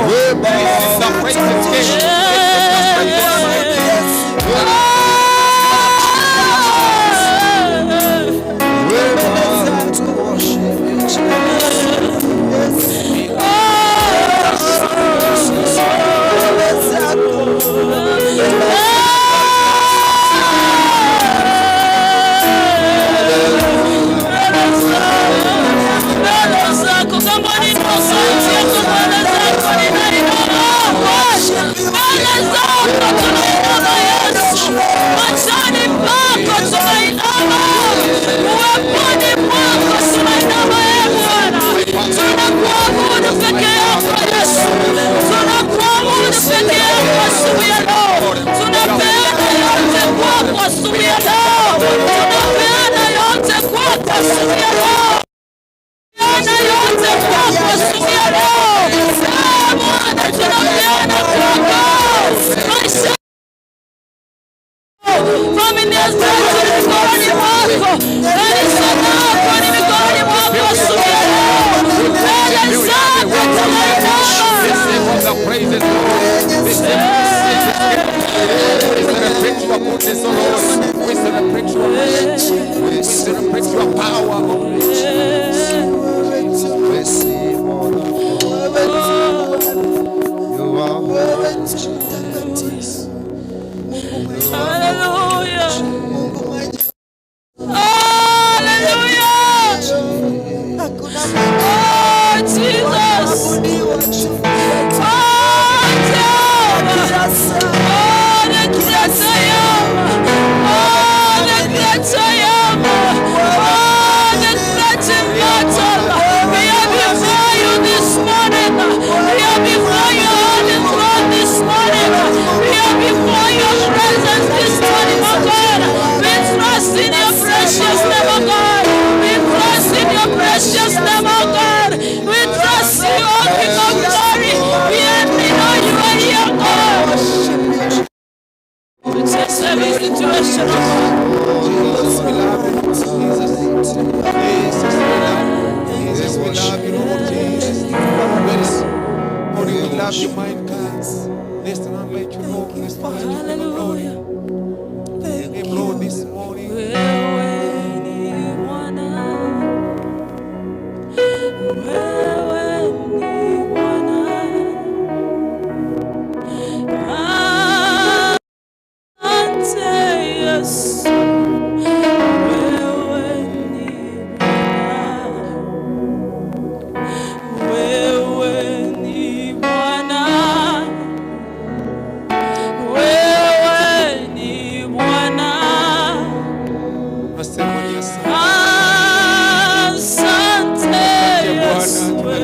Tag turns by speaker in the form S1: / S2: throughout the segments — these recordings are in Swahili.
S1: Asante Yesu.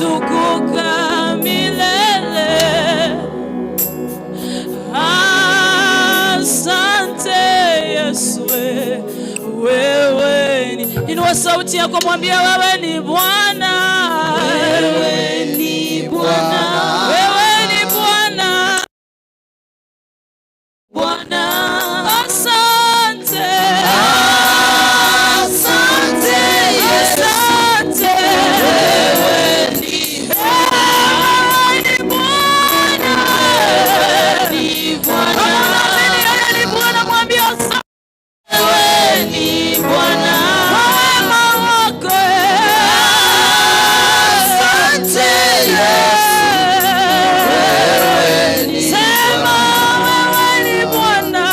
S1: umetukuka milele. Asante Yesu, wewe ni. Inua sauti yako, mwambie wewe ni Bwana. Wewe ni Bwana. Wewe ni Bwana. Bwana, asante. Asante Yesu. Asante. Wewe ni Bwana. Ni Bwana. Ni Bwana, mwambie asante. Wewe ni Bwana. Wema wako. Asante Yesu. Sema wewe ni Bwana.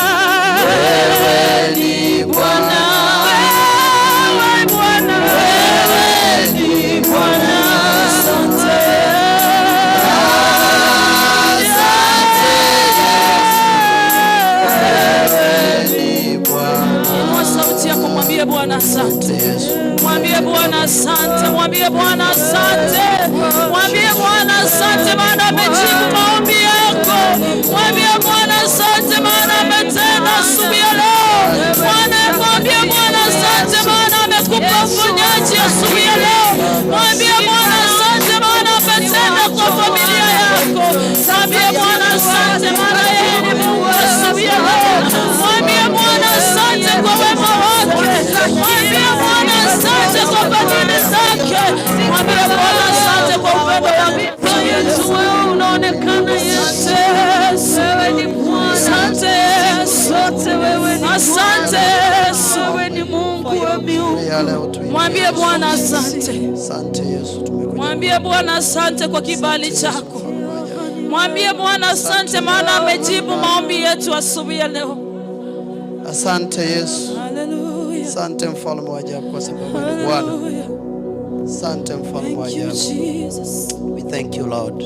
S1: Wewe ni Bwana. Wewe Bwana. Wewe ni Bwana. Asante. Asante Yesu. Inua sauti yako, mwambie Bwana asante. Mwambie Bwana asante. Mwambie Bwana asante. Mwambie Bwana asante, maana amejibu maombi yako. Mwambie Bwana asante, maana ametenda asubuhi ya leo. Mwambie Bwana asante, maana amekupa uponyaji asubuhi ya leo. Mwambie Bwana asante, maana ametenda kwa familia yako. Mwambie Bwana asante, maana yeye ni Mungu asubuhi ya leo. Mwambie Bwana asante kwa wema wake. Mwambie Bwana asante kwa fadhili zake. Mwambie Bwana asante kwa upendo wake. Yesu, wewe unaonekana. Yesu, wewe ni Bwana. Asante Yesu, wewe ni asante Yesu, wewe ni Mungu wa miungu. Mwambie Bwana asante.
S2: Asante Yesu,
S1: mwambie Bwana asante kwa kibali chako. Mwambie Bwana asante, maana amejibu maombi yetu asubuhi ya leo.
S2: Asante Yesu.
S1: Hallelujah.
S2: Asante mfalme wa ajabu kwa sababu ni Bwana. Asante mfalme wa ajabu. We thank you Lord.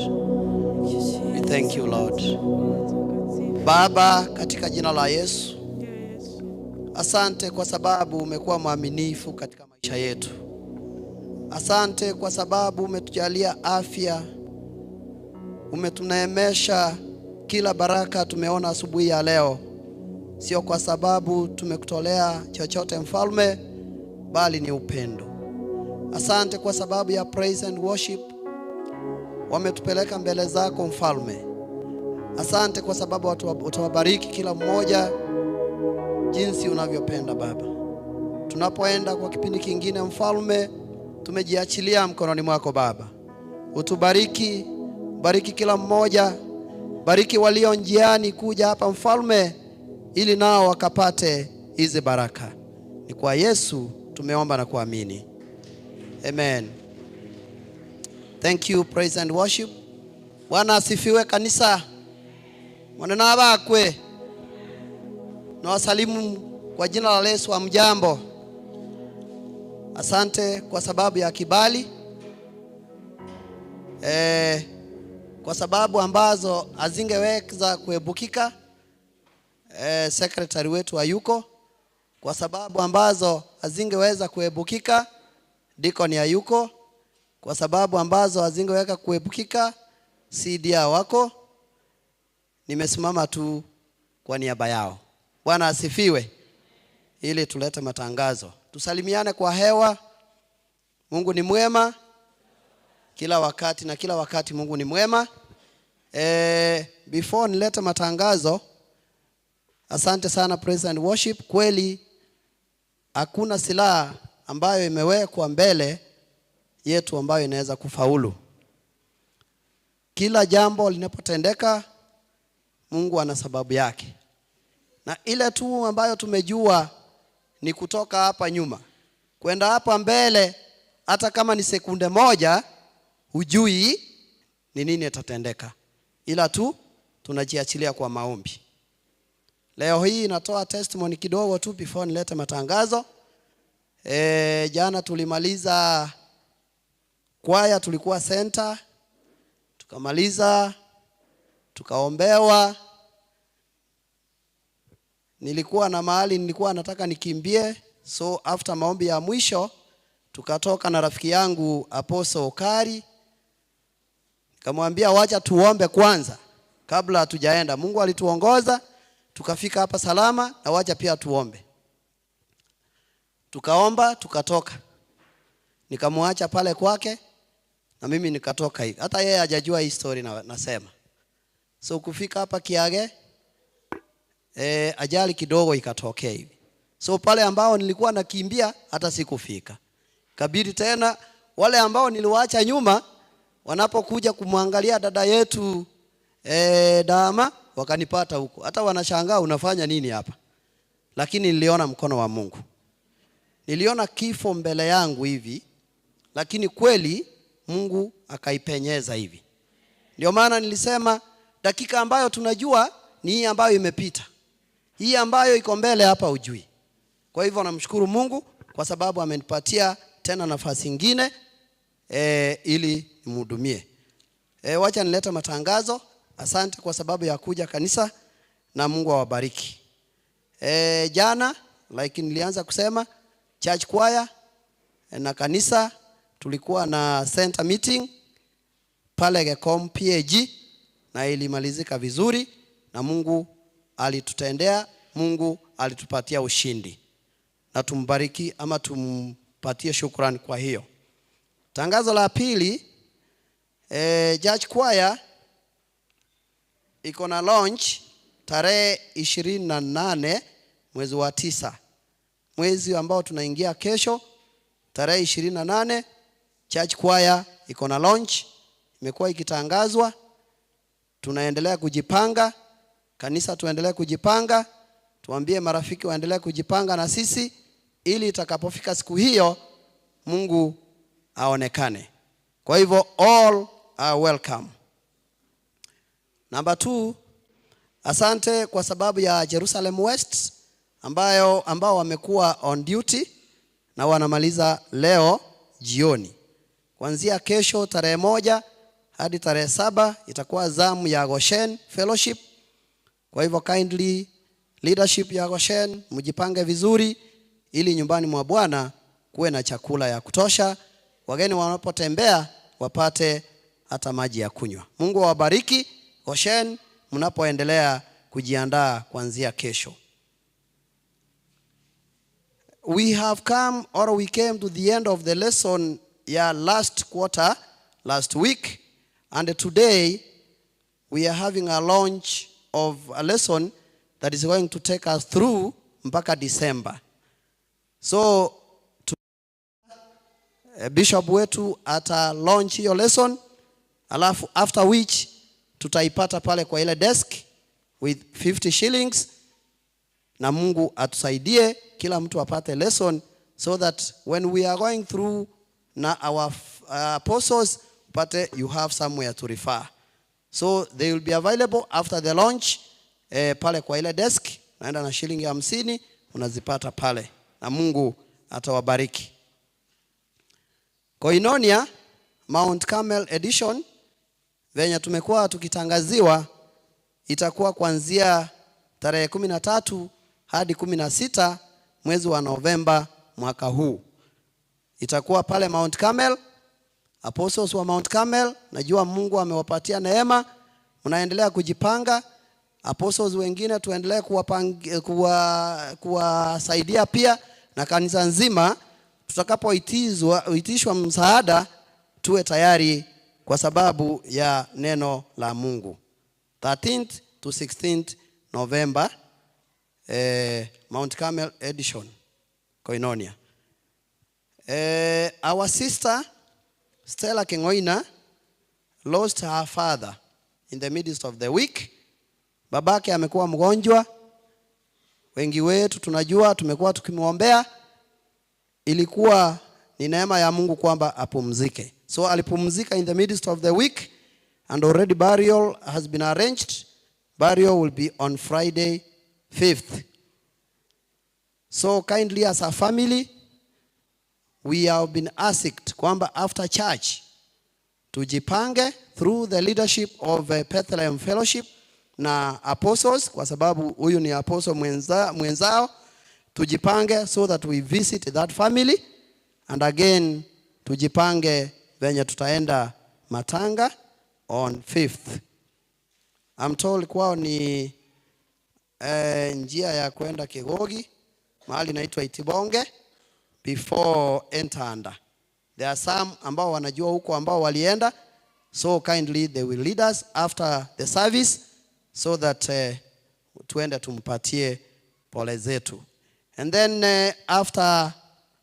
S2: We thank you Lord. Baba, katika jina la Yesu, asante kwa sababu umekuwa mwaminifu katika maisha yetu. Asante kwa sababu umetujalia afya, umetuneemesha kila baraka tumeona asubuhi ya leo. Sio kwa sababu tumekutolea chochote mfalme, bali ni upendo. Asante kwa sababu ya praise and worship, wametupeleka mbele zako mfalme. Asante kwa sababu utawabariki kila mmoja jinsi unavyopenda Baba. Tunapoenda kwa kipindi kingine mfalme, tumejiachilia mkononi mwako Baba. Utubariki, bariki kila mmoja, bariki walio njiani kuja hapa mfalme, ili nao wakapate hizi baraka. Ni kwa Yesu tumeomba na kuamini. Amen. Thank you, praise and worship. Bwana asifiwe kanisa. Mwanana bakwe. Na wasalimu kwa jina la Yesu. Mjambo. Asante kwa sababu ya kibali. Kwa sababu ambazo hazingeweza kuebukika. Secretary wetu hayuko. Kwa sababu ambazo hazingeweza kuebukika, Deacon hayuko. Kwa sababu ambazo hazingeweza kuebukika, CDA wako. Nimesimama tu kwa niaba yao. Bwana asifiwe. Ili tulete matangazo. Tusalimiane kwa hewa. Mungu ni mwema kila wakati, na kila wakati Mungu ni mwema. Before nilete matangazo, asante sana praise and worship. Kweli hakuna silaha ambayo imewekwa mbele yetu ambayo inaweza kufaulu. Kila jambo linapotendeka, Mungu ana sababu yake. Na ile tu ambayo tumejua ni kutoka hapa nyuma kwenda hapa mbele, hata kama ni sekunde moja, hujui ni nini itatendeka. Ila tu tunajiachilia kwa maombi. Leo hii natoa testimony kidogo tu before nilete matangazo. Jana tulimaliza kwaya, tulikuwa center, tukamaliza, tukaombewa. Nilikuwa na mahali nilikuwa nataka nikimbie, so after maombi ya mwisho tukatoka na rafiki yangu Apostle Okari, Kamwambia wacha tuombe kwanza kabla hatujaenda. Mungu alituongoza tukafika hapa salama, na wacha pia tuombe. Tukaomba tukatoka. Nikamwacha pale kwake na mimi nikatoka hivi. Hata yeye hajajua hii story nasema. So kufika hapa Kiage ajali kidogo ikatokea hivi. So pale ambao nilikuwa nakimbia hata sikufika. Kabidi tena wale ambao niliwaacha nyuma wanapokuja kumwangalia dada yetu Dama wakanipata huko. Hata wanashangaa unafanya nini hapa? Lakini niliona mkono wa Mungu. Niliona kifo mbele yangu hivi, lakini kweli Mungu akaipenyeza hivi. Ndio maana nilisema dakika ambayo tunajua ni hii ambayo imepita. Hii ambayo iko mbele hapa ujui. Kwa hivyo namshukuru Mungu kwa sababu amenipatia tena nafasi nyingine ili nimhudumie. Wacha nilete matangazo. Asante kwa sababu ya kuja kanisa na Mungu awabariki. Jana like nilianza kusema church choir na kanisa tulikuwa na center meeting pale Gekom PAG na ilimalizika vizuri na Mungu alitutendea, Mungu alitupatia ushindi. Na tumbariki ama tumpatie shukrani kwa hiyo. Tangazo la pili, church choir iko na launch tarehe 28 mwezi wa 9. Mwezi ambao tunaingia kesho tarehe 28 church choir iko na launch. Imekuwa ikitangazwa. Tunaendelea kujipanga. Kanisa tuendelee kujipanga. Tuambie marafiki waendelee kujipanga na sisi ili itakapofika siku hiyo Mungu aonekane. Kwa hivyo all are welcome. Number 2, asante kwa sababu ya Jerusalem West ambao wamekuwa on duty na wanamaliza leo jioni. Kuanzia kesho tarehe 1 hadi tarehe 7 itakuwa zamu ya Goshen Fellowship. Kwa hivyo kindly leadership ya Goshen mjipange vizuri ili nyumbani mwa Bwana kuwe na chakula ya kutosha. Wageni wanapotembea wapate hata maji ya kunywa. Mungu awabariki Goshen mnapoendelea kujiandaa kuanzia kesho. We came to the end of the lesson last quarter, last week, and today we are having a launch of a lesson that is going to take us through mpaka December. So Bishop wetu ata launch hiyo lesson, alafu after which tutaipata pale kwa ile desk with 50 shillings, na Mungu atusaidie kila mtu apate lesson so that when we are going through na our apostles you have somewhere to refer. So they will be available after the launch pale kwa ile desk. Naenda na shilingi 50 unazipata pale na Mungu atawabariki. Koinonia Mount Carmel edition venye tumekuwa tukitangaziwa itakuwa kuanzia tarehe 13 hadi 16 mwezi wa Novemba mwaka huu. Itakuwa pale Mount Carmel. Apostles wa Mount Carmel, najua Mungu amewapatia neema, mnaendelea kujipanga. Apostles wengine tuendelee kuwasaidia pia, na kanisa nzima tutakapoitishwa msaada tuwe tayari kwa sababu ya neno la Mungu. 13th to 16th November, Mount Carmel edition, Koinonia. Our sister Stella Kingoina lost her father in the midst of the week. Babake amekuwa mgonjwa. Wengi wetu tunajua, tumekuwa tukimwombea. Ilikuwa ni neema ya Mungu kwamba apumzike. So alipumzika in the midst of the week, and already burial has been arranged. Burial will be on Friday 5th. So kindly as a family, we have been asked kwamba after church tujipange through the leadership of Bethlehem Fellowship na apostles, kwa sababu huyu ni apostle mwenzao. Tujipange so that we visit that family, and again tujipange venye tutaenda matanga on 5th. I'm told kwao ni njia ya kwenda Kigogi, mahali inaitwa Itibonge before Entanda. There are some ambao wanajua huko ambao walienda, so kindly they will lead us after the service so that tuende tumpatie pole zetu. And then after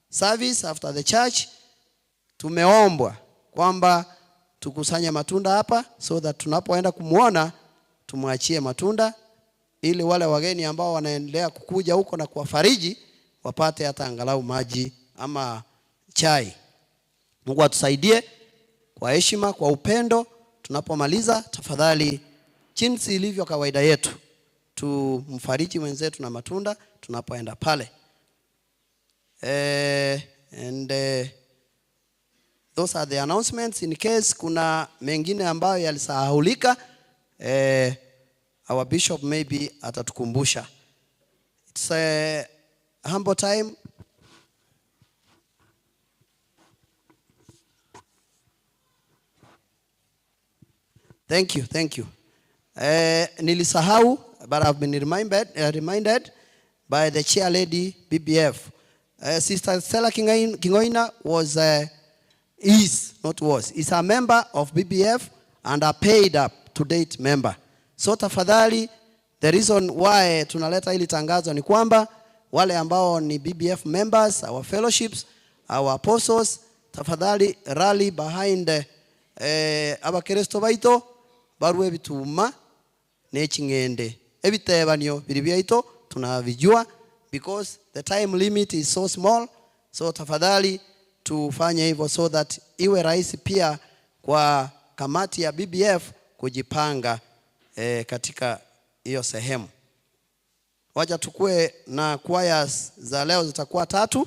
S2: service, after the church, tumeombwa kwamba tukusanye matunda hapa so that tunapoenda kumuona tumwachie matunda ili wale wageni ambao wanaendelea kukuja huko na kuwafariji wapate hata angalau maji ama chai. Mungu atusaidie kwa heshima, kwa upendo. Tunapomaliza tafadhali, jinsi ilivyo kawaida yetu, tumfariji mwenzetu na matunda tunapoenda pale. Those are the announcements. In case kuna mengine ambayo yalisahulika, our bishop maybe atatukumbusha. It's a humble time. Thank you. Nilisahau, but I've been reminded by the chair lady BBF. Sister Stella Kingoina is a member of BBF and a paid up to date member. So tafadhali, the reason why tunaleta hili tangazo ni kwamba wale ambao ni BBF members, our fellowships, our apostles, tafadhali rally behind abakristo baito barwe bituma nechingende ebitebanyo biri byaito tunavijua because the time limit is so small. So tafadhali tufanye hivyo so that iwe rahisi pia kwa kamati ya BBF kujipanga katika hiyo sehemu. Wacha tukue na choirs za leo, zitakuwa 3.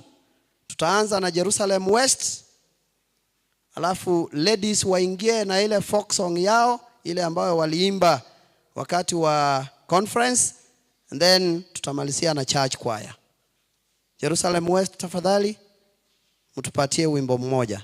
S2: Tutaanza na Jerusalem West, alafu ladies waingie na ile folk song yao ile ambayo waliimba wakati wa conference, and then tutamalizia na church choir. Jerusalem West, tafadhali mtupatie wimbo mmoja.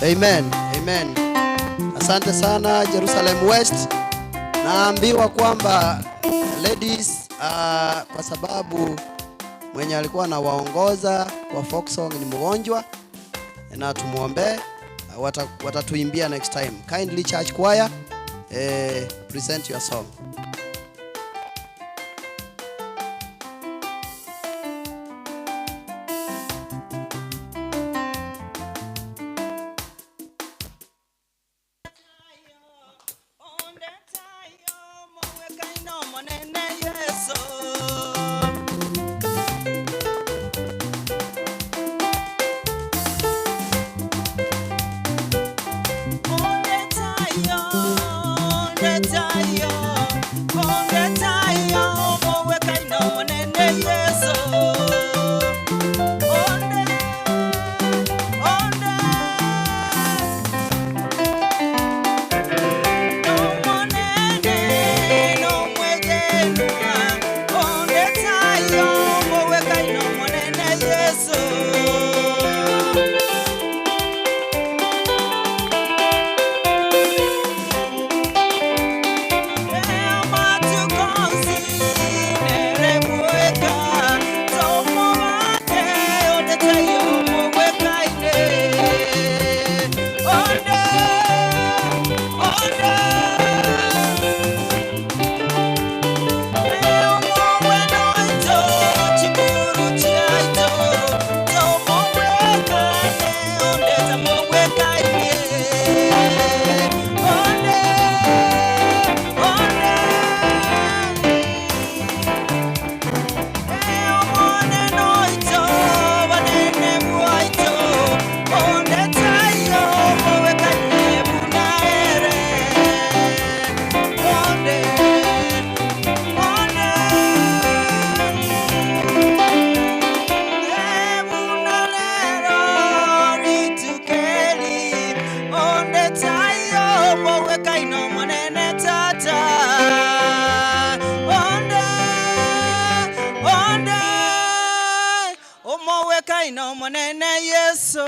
S2: Amen. Amen. Asante sana Jerusalem West. Naambiwa kwamba ladies, kwa sababu mwenye alikuwa anawaongoza kwa folk song ni mgonjwa, na tumuombe, watatuimbia next time. Kindly church choir, present your song.
S3: Ino monene Yesu.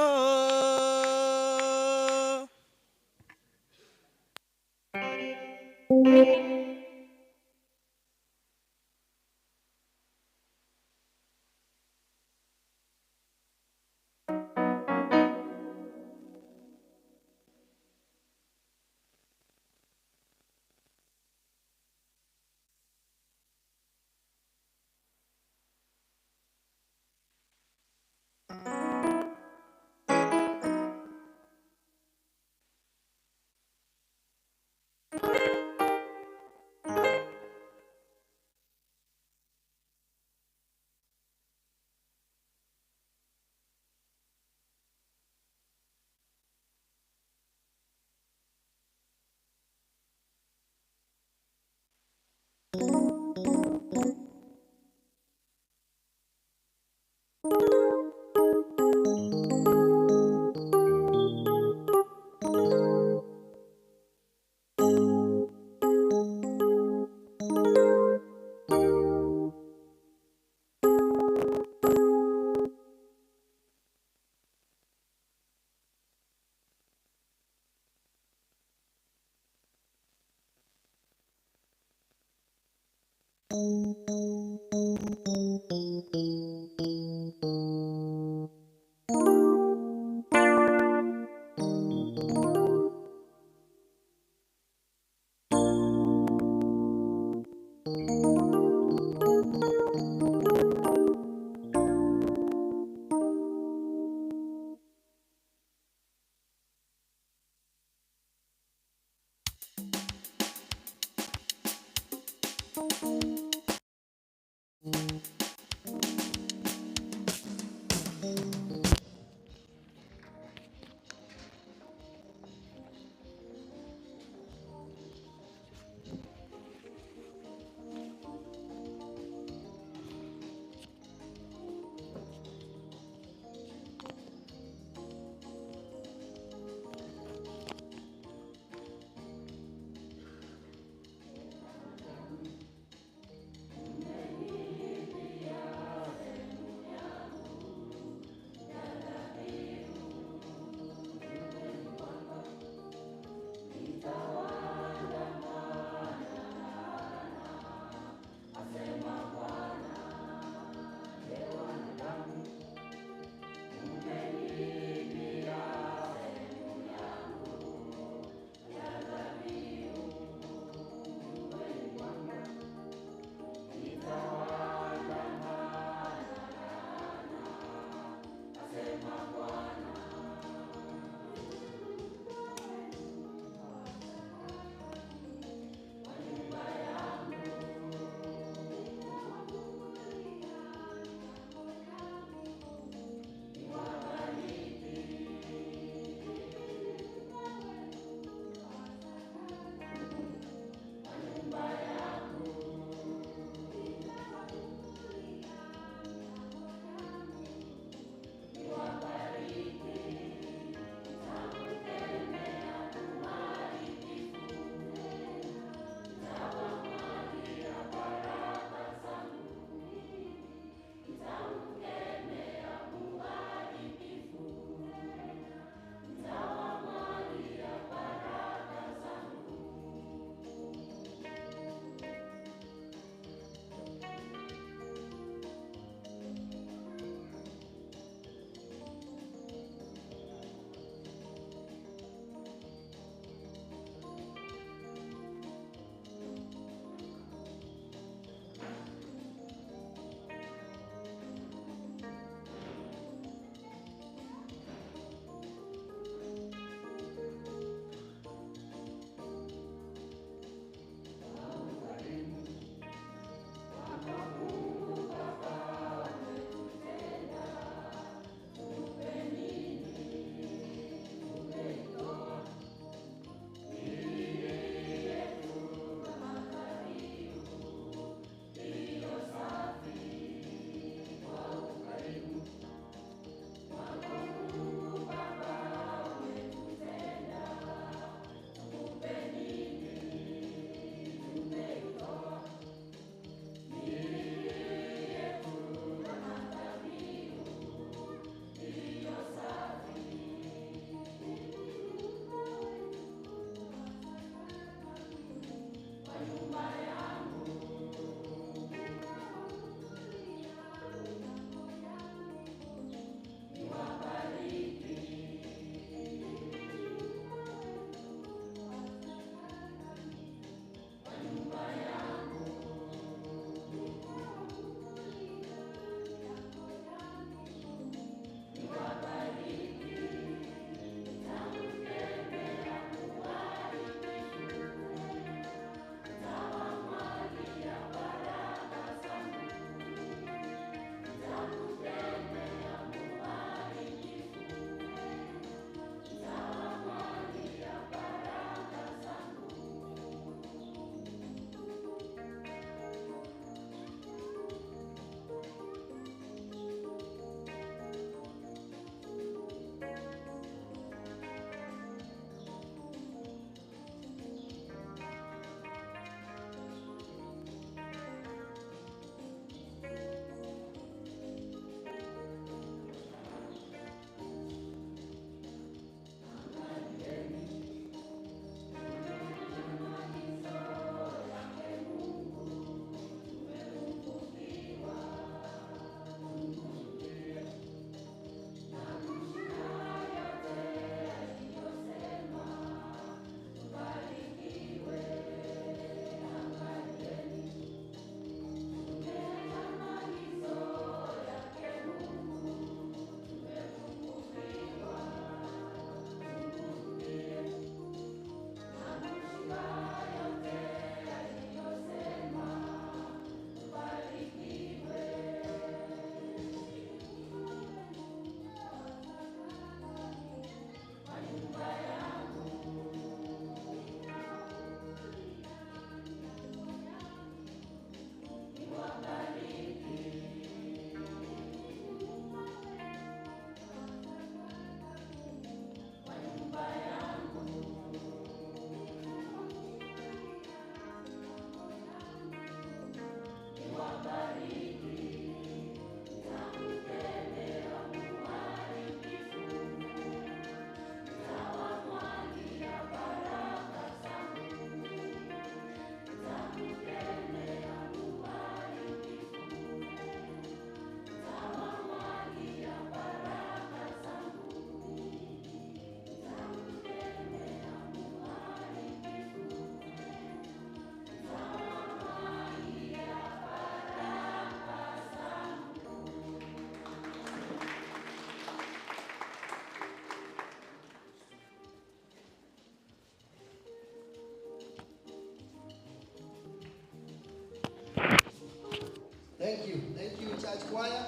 S2: Thank you, church choir.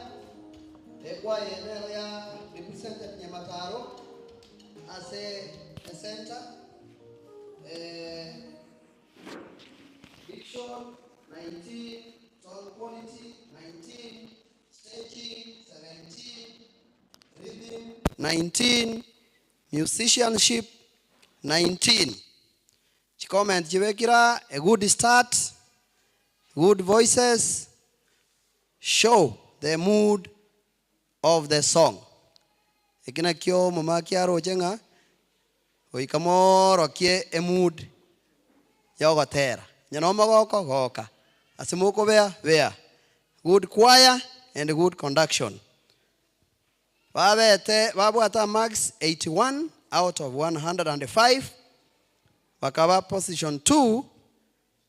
S2: The choir earlier represented Nyamataro as a center. Diction 19, tone quality 19, staging 17, rhythm 19, musicianship 19. Comment Jivekira, a good start, good voices. Show the mood of the song. Ikina kyo mama kiaro jenga oikamoro kie a mood yogotera. Nyanoma goko goka. Asimuko wea. Good choir and good conduction. Babu ata marks 81 out of 105. Bakaba position 2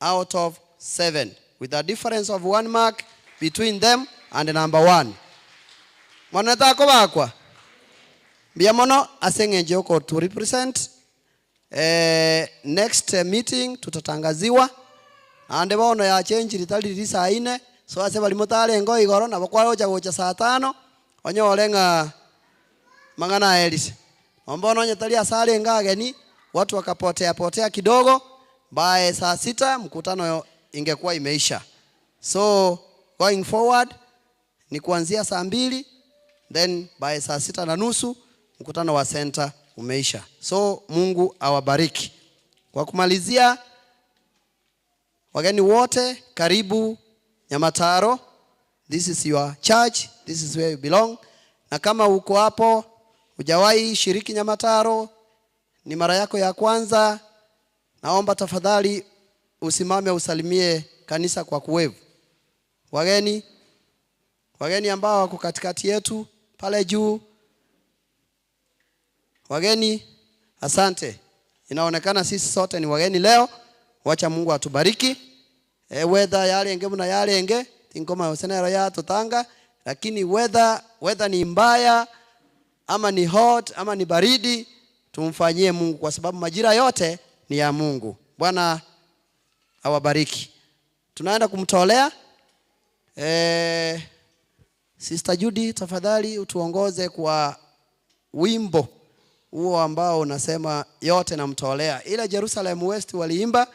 S2: out of 7 with a difference of 1 mark between them and the number 1. Moneta ko bakwa. Biamono asenge joko to represent next meeting tutatangaziwa ande bono ya change litali saa 4 so ase bali mutale ngo igoro na bakwa oja gocha saa 5 onyolenga mangana elise ombono nyetali asale ngageni watu wakapotea kidogo by saa 6 mkutano ingekuwa imeisha. So going forward ni kuanzia saa 2 then by saa 6:30 mkutano wa center umeisha. So Mungu awabariki. Kwa kumalizia, wageni wote karibu Nyamataro. This is your church, this is where you belong. Na kama uko hapo hujawahi shiriki Nyamataro, ni mara yako ya kwanza, naomba tafadhali usimame usalimie kanisa kwa kuwevu. Wageni ambao wako katikati yetu pale juu. Wageni, asante. Inaonekana sisi sote ni wageni leo. Wacha Mungu atubariki. Weather yale enge muna yale enge tingoma usenero ya tutanga, lakini weather ni mbaya ama ni hot ama ni baridi, tumfanyie Mungu kwa sababu majira yote ni ya Mungu. Bwana awabariki. Tunaenda kumtolea Sister Judy, tafadhali utuongoze kwa wimbo huo ambao unasema yote namtolea. Ile Jerusalem West waliimba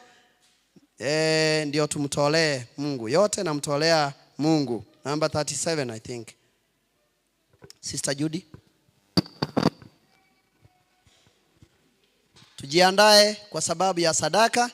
S2: ndio tumtolee Mungu. Yote namtolea Mungu. Number 37 I think. Sister Judy. Tujiandae kwa sababu ya sadaka.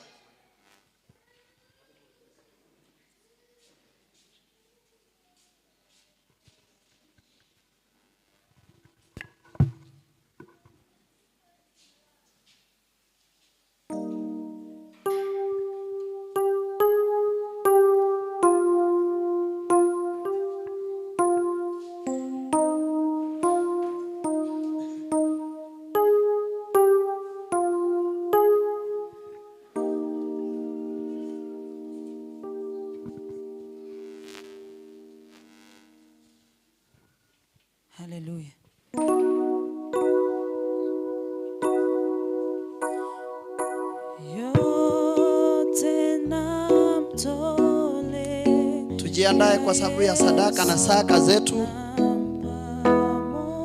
S1: Hallelujah. Yote namtole.
S2: Tujiandae kwa sababu ya sadaka na saka zetu.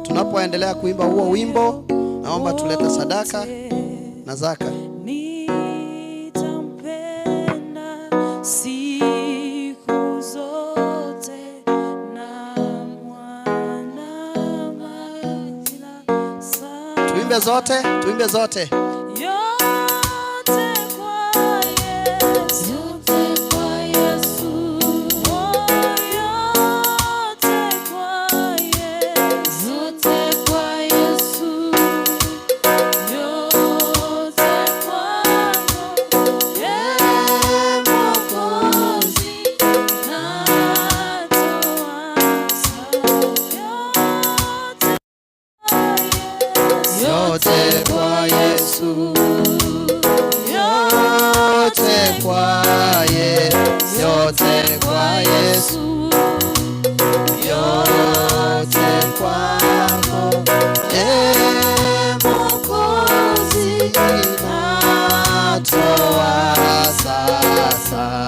S2: Tunapoendelea kuimba huo wimbo, naomba tulete sadaka na zaka. Tuimbe zote.
S1: Yote kwa Yesu.
S2: yote kwa Yesu, yote kwako, Mwokozi, natoa sasa.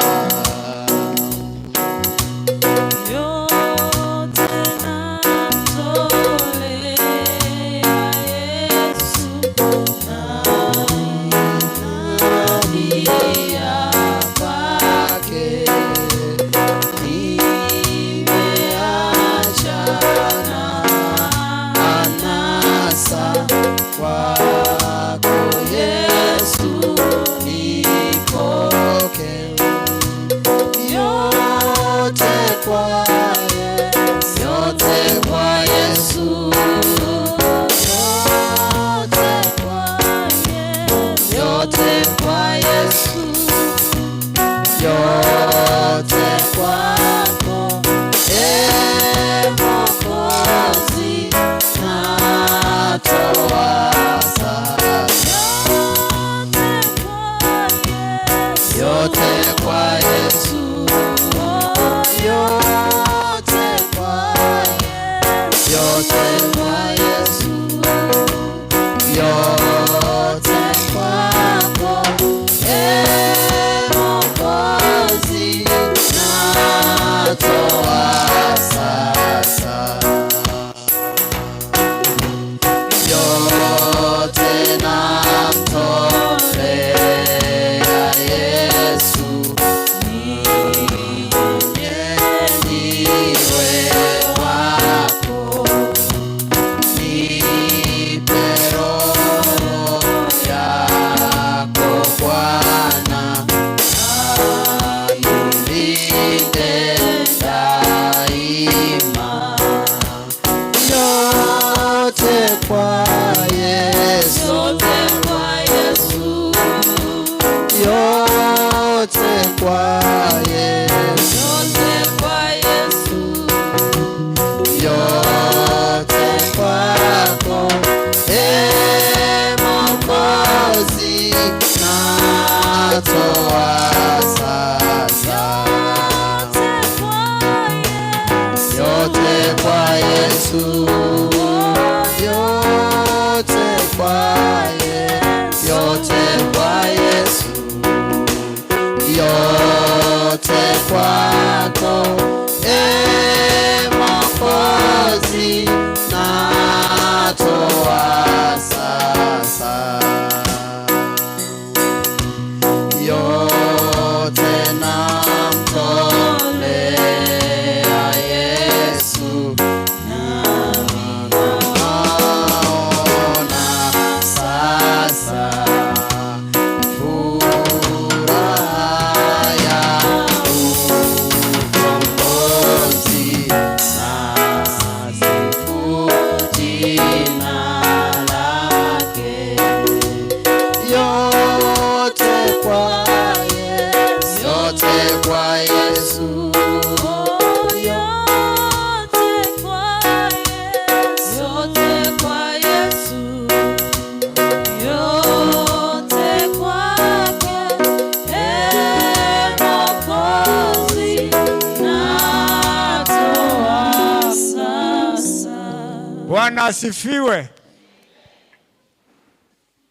S4: Bwana asifiwe.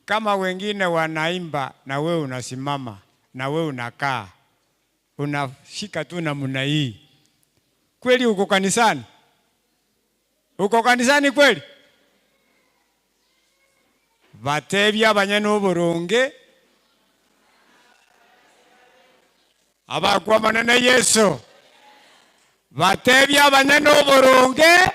S4: Kama wengine wanaimba na wewe unasimama na wewe unakaa, unashika tu namna hii, kweli uko kanisani? Uko kanisani kweli? Batebya abanyano boronge abakwa manene Yesu, batebya abanyano boronge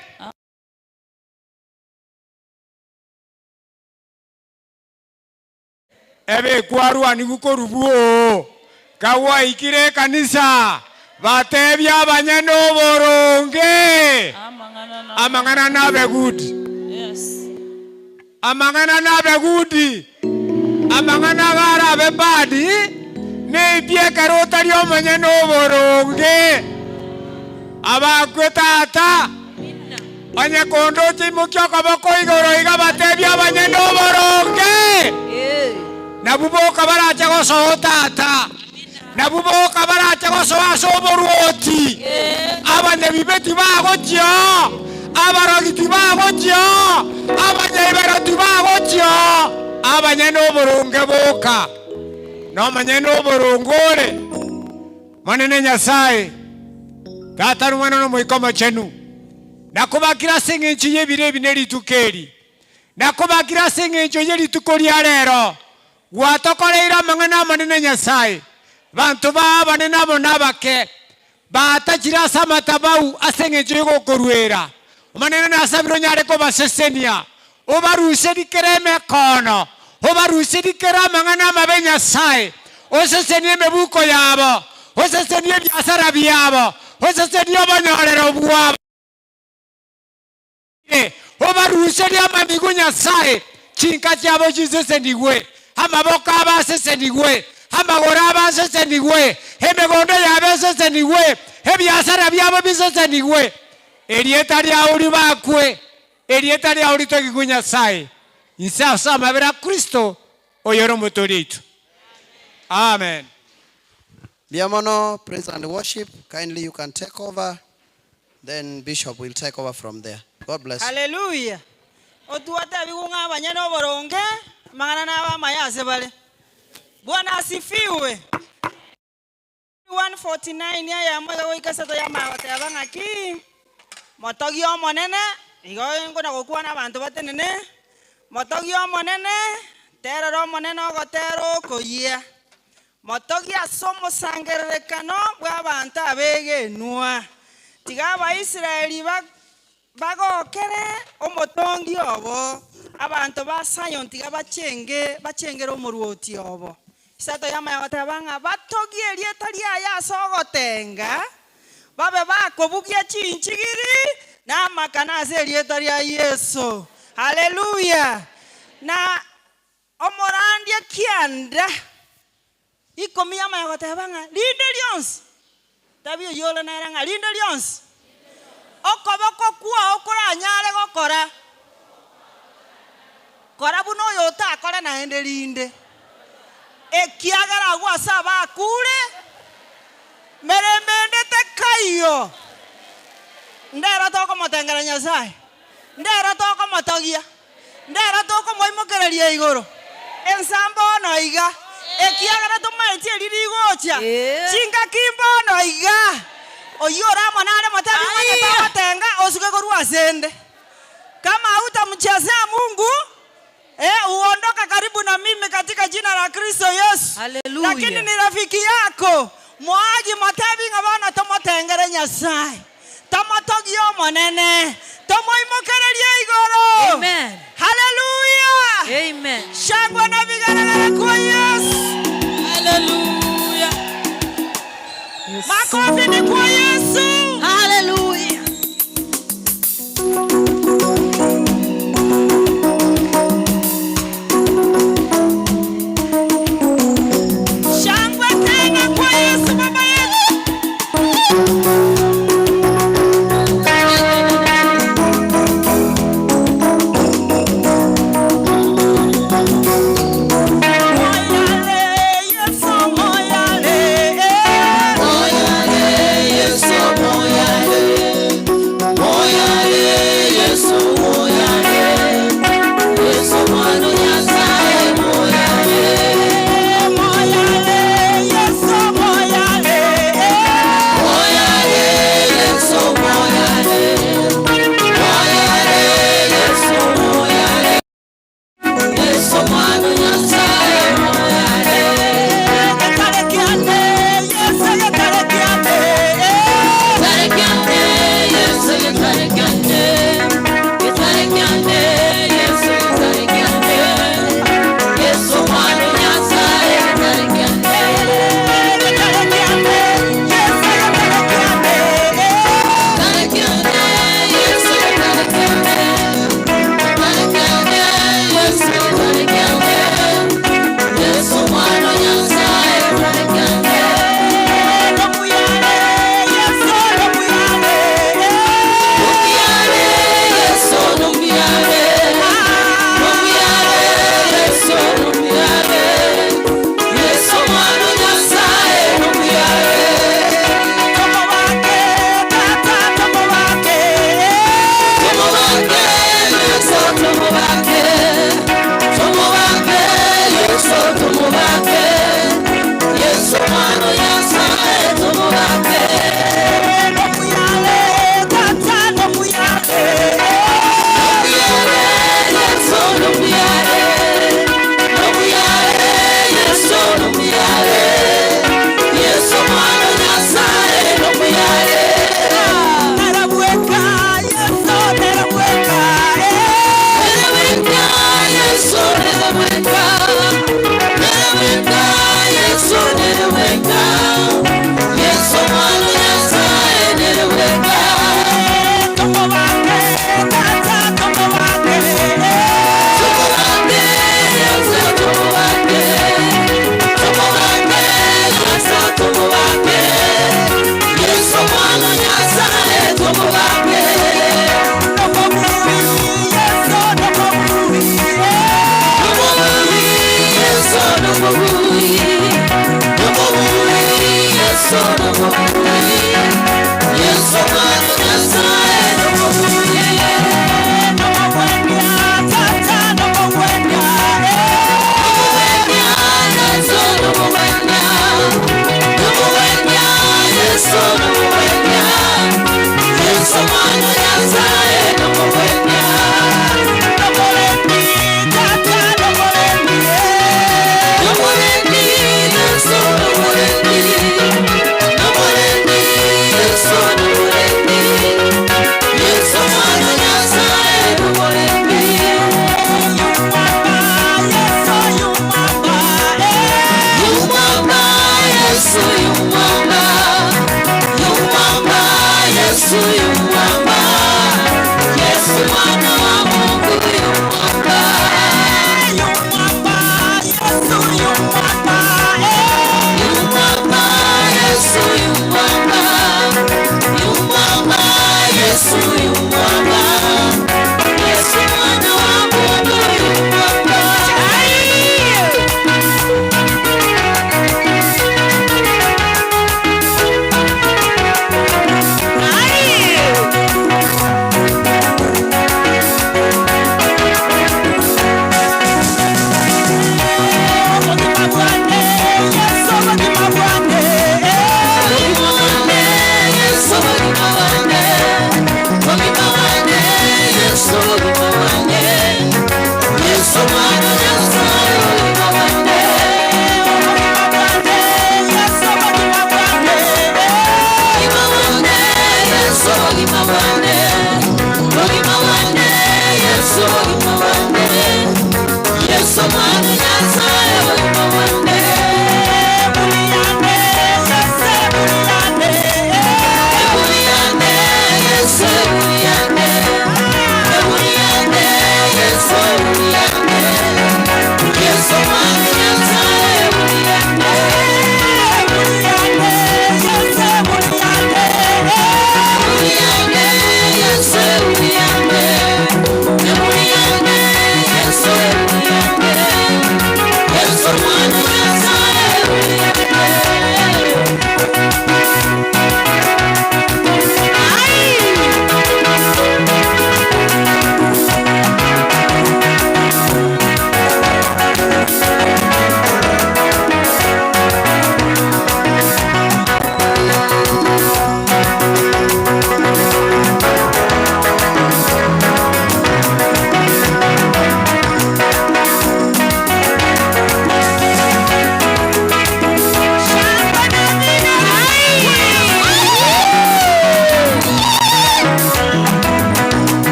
S4: ebe kwarwa ni gukorubuo kawa ikire kanisa batebya abanyano boronge amangana nabe good.
S1: Yes.
S4: Amangana nabe good. Amangana gara be badi ne bie karota lyo manyano boronge abakwe tata anya kondo chimukyo kabako igoro iga batebya abanyano boronge. Nabubo kabara chago so tata. Nabubo kabara bacha gosoaso oboruoti abanyabibeti bagotio abarogiti bagotio abanyaibiroti bagotio abanyene oborunge boka nomanyene oborungore manene Nyasaye tata rumwana no moikomo chenu nakubakira sing'enchi yebire bineritukeri nakubakira sing'encho yeritukori arero gwatokoreira mang'ana manene Nyasaye bantu banene abo nabake batachira samatabau aseng'encho yogokorwera manene nasabiro nyare ko basesenia obaruseri kereme kono obaruseri kera mang'ana mabe Nyasaye osesenie mebuko yabo osesenie biasara byabo osesenie abanyorero bwabo obaruseri amamigu Nyasaye chinka cyabo chiseseniwe amaboko abaseseniwe amagoro abaseseniwe emegondo yabeseseniwe ebyasara byabo biseseniwe erieta lyauri bakwe erieta lyauri tokigu Nyasaye insasa mabera Kristo oyoro motoritu. Amen.
S2: Biamono, praise and worship. Kindly you can take over. Then Bishop will take over from there. God bless you.
S3: Hallelujah. Otuwata bigunga abanyene oboronge mangana naba mayase bale. Bwana asifiwe. 149 ya moyo wikasato ya mawate abanga ki. Motogio monene igo ngona gokuwa nabantu batenene. Motogio monene terero monene ogotero koyia. Motogio somo sangerekano bw'abantu abege nua. Tigaba Israeli bagokere omotongi obo abantu ba Zion tigaba bachengera omuruoti obo isato yamayagota banga batogi erieta lya sogotenga babe bakobugia chinchigiri na makanase erieta lya Yesu. Haleluya. Na omorandia kianda ikomi yamayagota banga linde lyons tabio yola nairanga linde lyons okoboko kuwa okora nyare gokora kora buno yota akora na ende linde ekiagara gwasa bakure merembende tekayo ndera toko motengera Nyasaye ndera toko motogia ndera toko moimokereria igoro ensambo no iga ekiagara tumaiti lirigocha chinga kimbo no iga oyora mwanare matabi mwenye tawatenga osuke korua sende kama hutamchezea Mungu uondoka karibu na mimi katika jina la Kristo Yesu.
S1: Hallelujah.
S3: Lakini ni rafiki yako mwaji matabi ngabana tomotengere Nyasaye tomotogio monene tomoimokereria igoro.
S1: Amen.
S3: Hallelujah.
S1: Amen.
S3: Shangwe na vigelegele kwa Yesu.
S1: Hallelujah.
S3: Makofi ni kwa Yesu.
S1: Hallelujah.
S3: Shangwe tena kwa Yesu baba yetu.
S1: Moyale, Yesu moyale. Yesu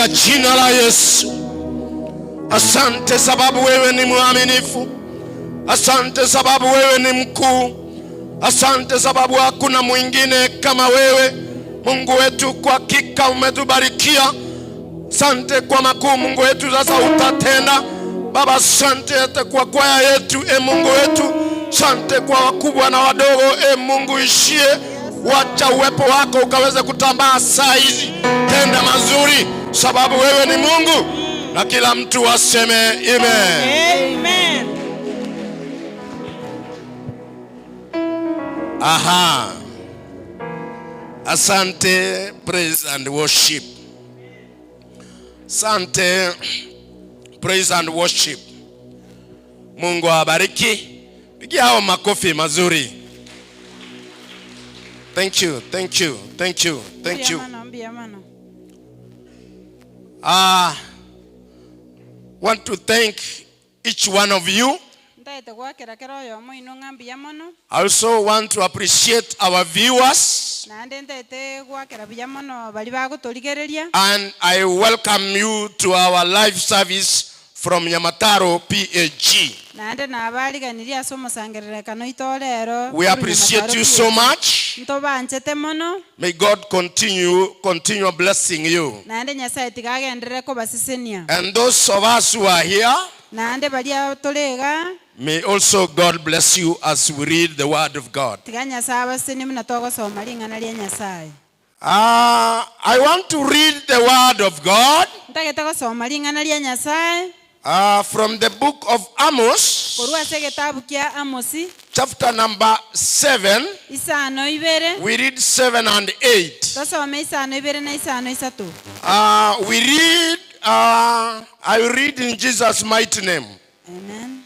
S5: katika jina la Yesu. Asante sababu wewe ni mwaminifu. Asante sababu wewe ni mkuu. Asante sababu hakuna mwingine kama wewe. Mungu wetu, kwa hakika umetubarikia. Asante kwa makuu Mungu wetu, sasa utatenda. Baba, asante kwa kwaya yetu, Mungu wetu. Asante kwa wakubwa na wadogo, Mungu ishie. Wacha uwepo wako ukaweze kutambaa saa hizi. Tenda mazuri sababu wewe ni Mungu. Na kila mtu aseme amen.
S3: Amen.
S5: Aha. Asante, praise and worship. Asante, praise and worship. Mungu awabariki. Pigia hao makofi mazuri. Thank you, thank you, thank you, thank you. Want to thank each one of you. I also want to appreciate our viewers. And I welcome you to our live service from Nyamataro PAG. We appreciate you so much. May God continue blessing you. And those of us who are here, may also God bless you as we read the word of God. I want to read the word of God from the book of Amos, chapter number 7. We read 7 and 8. I read in Jesus' mighty name.
S3: Amen.